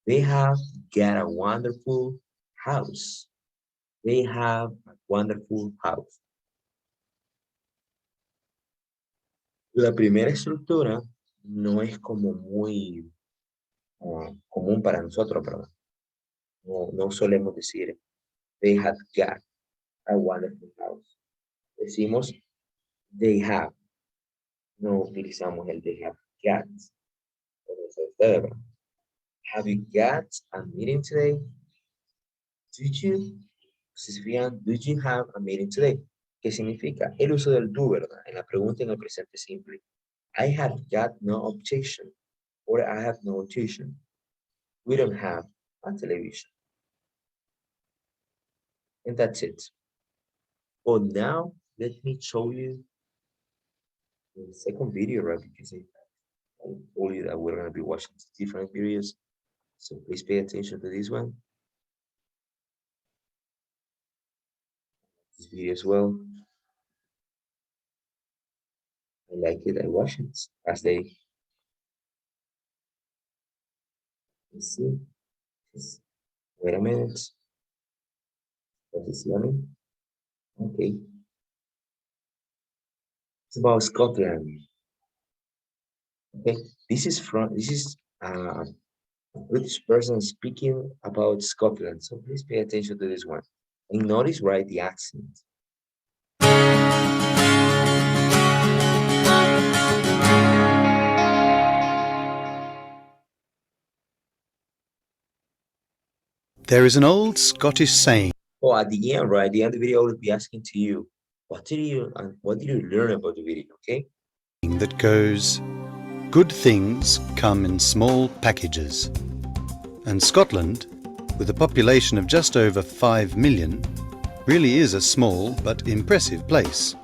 They have got a wonderful house. They have a wonderful house. La primera estructura no es como muy común para nosotros, perdón. No solemos decir they have got a wonderful house. Decimos they have. No utilizamos el they have got. Como dice usted, ¿verdad? Have you got a meeting today? Did you? Si se fijan, did you have a meeting today? ¿Qué significa? El uso del do, ¿verdad? En la pregunta en el presente simple. I have got no objection. or I have no tuition. We don't have a television. And that's it. But now, let me show you the second video, right? Because I told you that we're going to be watching different videos. So please pay attention to this one. This video as well. I like it. I watch it as they. Let's see. Just wait a minute. What is learning? Okay. It's about Scotland. Okay. This is a British person speaking about Scotland. So please pay attention to this one. And notice right the accent. There is an old Scottish saying. Oh, at the end, right? At the end of the video, I will be asking to you, what did you learn about the video? Okay. That goes, good things come in small packages. And Scotland, with a population of just over 5 million, really is a small but impressive place.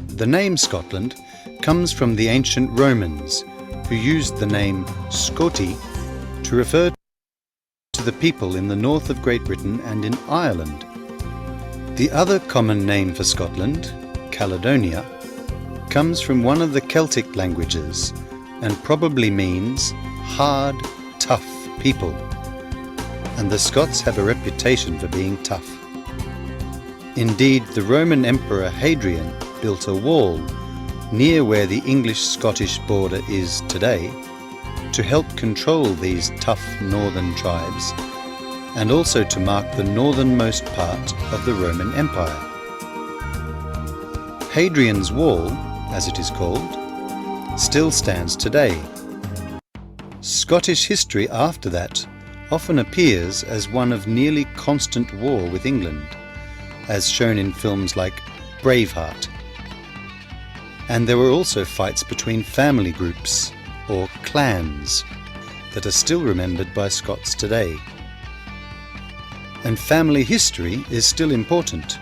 The name Scotland comes from the ancient Romans, who used the name Scoti to refer to the people in the north of Great Britain and in Ireland. The other common name for Scotland, Caledonia, comes from one of the Celtic languages and probably means hard, tough people. And the Scots have a reputation for being tough. Indeed, the Roman Emperor Hadrian built a wall near where the English-Scottish border is today to help control these tough northern tribes and also to mark the northernmost part of the Roman Empire. Hadrian's Wall, as it is called, still stands today. Scottish history after that often appears as one of nearly constant war with England, as shown in films like Braveheart. And there were also fights between family groups, or clans, that are still remembered by Scots today. And family history is still important.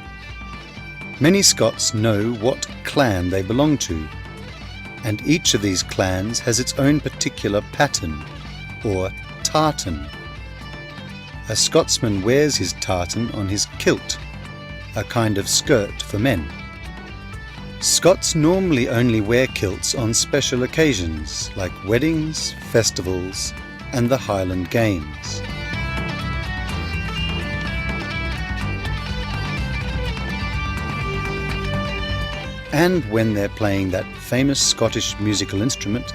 Many Scots know what clan they belong to, and each of these clans has its own particular pattern, or tartan. A Scotsman wears his tartan on his kilt, a kind of skirt for men. Scots normally only wear kilts on special occasions like weddings, festivals, and the Highland Games. And when they're playing that famous Scottish musical instrument,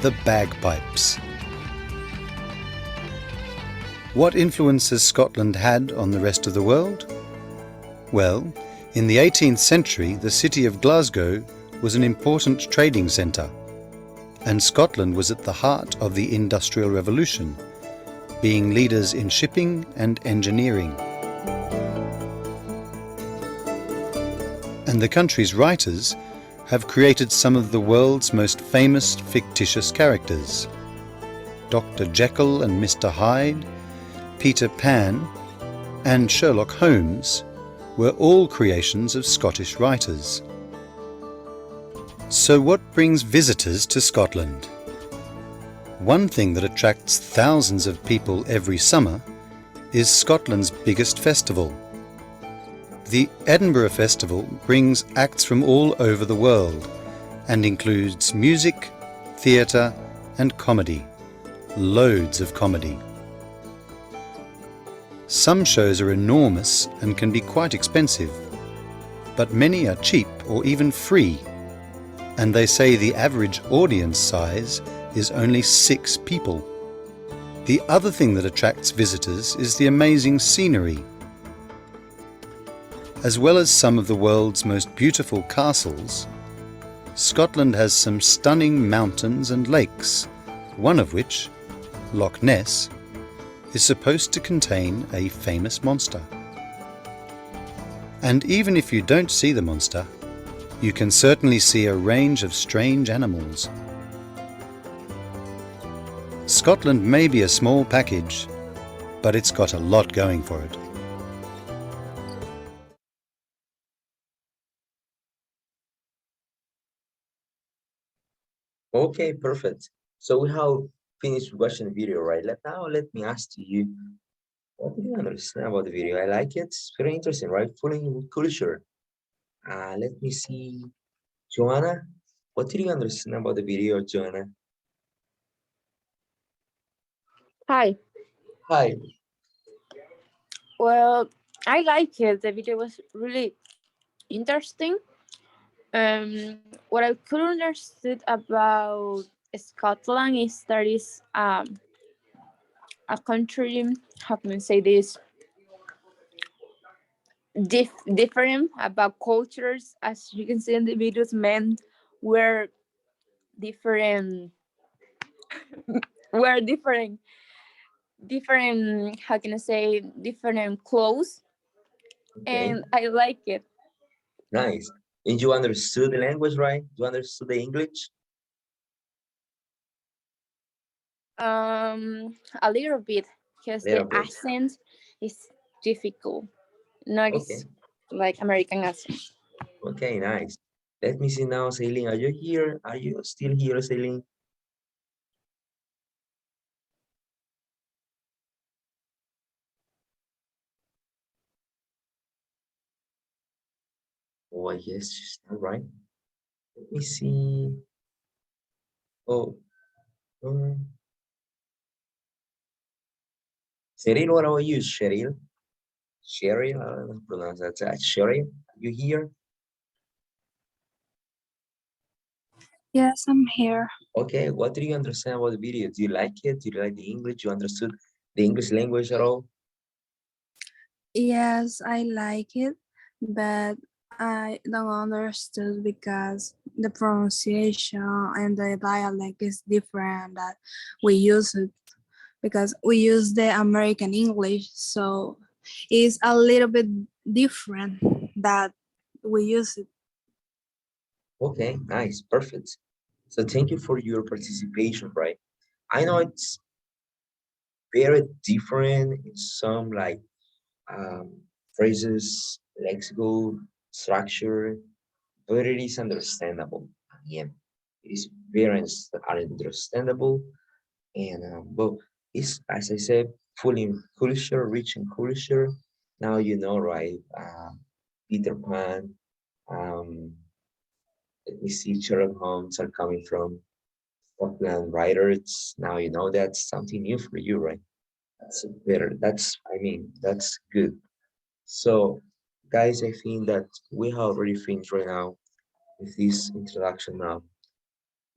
the bagpipes. What influence has Scotland had on the rest of the world? Well, in the 18th century, the city of Glasgow was an important trading centre, and Scotland was at the heart of the Industrial Revolution, being leaders in shipping and engineering. And the country's writers have created some of the world's most famous fictitious characters. Dr. Jekyll and Mr. Hyde, Peter Pan, and Sherlock Holmes were all creations of Scottish writers. So what brings visitors to Scotland? One thing that attracts thousands of people every summer is Scotland's biggest festival. The Edinburgh Festival brings acts from all over the world and includes music, theatre and comedy. Loads of comedy. Some shows are enormous and can be quite expensive, but many are cheap or even free, and they say the average audience size is only 6 people. The other thing that attracts visitors is the amazing scenery. As well as some of the world's most beautiful castles, Scotland has some stunning mountains and lakes, one of which, Loch Ness, is supposed to contain a famous monster. And even if you don't see the monster, you can certainly see a range of strange animals. Scotland may be a small package, but it's got a lot going for it. Okay, perfect. So we have finished watching the video, right? Now let me ask you, what do you understand about the video? I like it. It's very interesting, right? Following with culture. Let me see. Joanna, what did you understand about the video, Joanna? Hi. Hi. Well, I like it. The video was really interesting. What I could understand about Scotland is that is a country. How can I say this? Different about cultures, as you can see in the videos. Men were different. were different. How can I say different clothes, Okay, and I like it. nice. And you understood the language, right? You understood the English? A little bit, because the Little bit. accent is difficult, not Okay, as like American accent. okay, nice. Let me see now, Celine. Are you here? Are you still here, Celine? Oh, I guess she's not right. Let me see. Oh, um, Cheryl, what about you, Cheryl? Cheryl, I don't know how to pronounce that. Cheryl, are you here? Yes, I'm here. Okay, what do you understand about the video? Do you like it? Do you like the English? You understood the English language at all? Yes, I like it, but I don't understand because the pronunciation and the dialect is different that we use it because we use the American English, so it's a little bit different that we use it. Okay, nice, perfect. So thank you for your participation, right? I know it's very different in some like phrases, lexical structure, but it is understandable. Yeah, it is very understandable, and well, it's as I said, full in culture, rich in culture. Now you know, right? Peter Pan. Um, Let me see, Sherlock Holmes are coming from Scotland writers. Now you know that's something new for you, right? That's better. I mean, that's good. So, guys, I think that we have already finished right now with this introduction of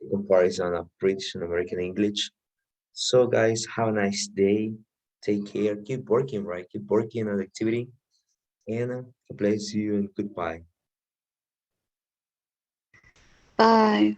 the comparison of British and American English. So, guys, have a nice day. Take care. Keep working, right? Keep working on the activity. And God bless you and goodbye. Bye.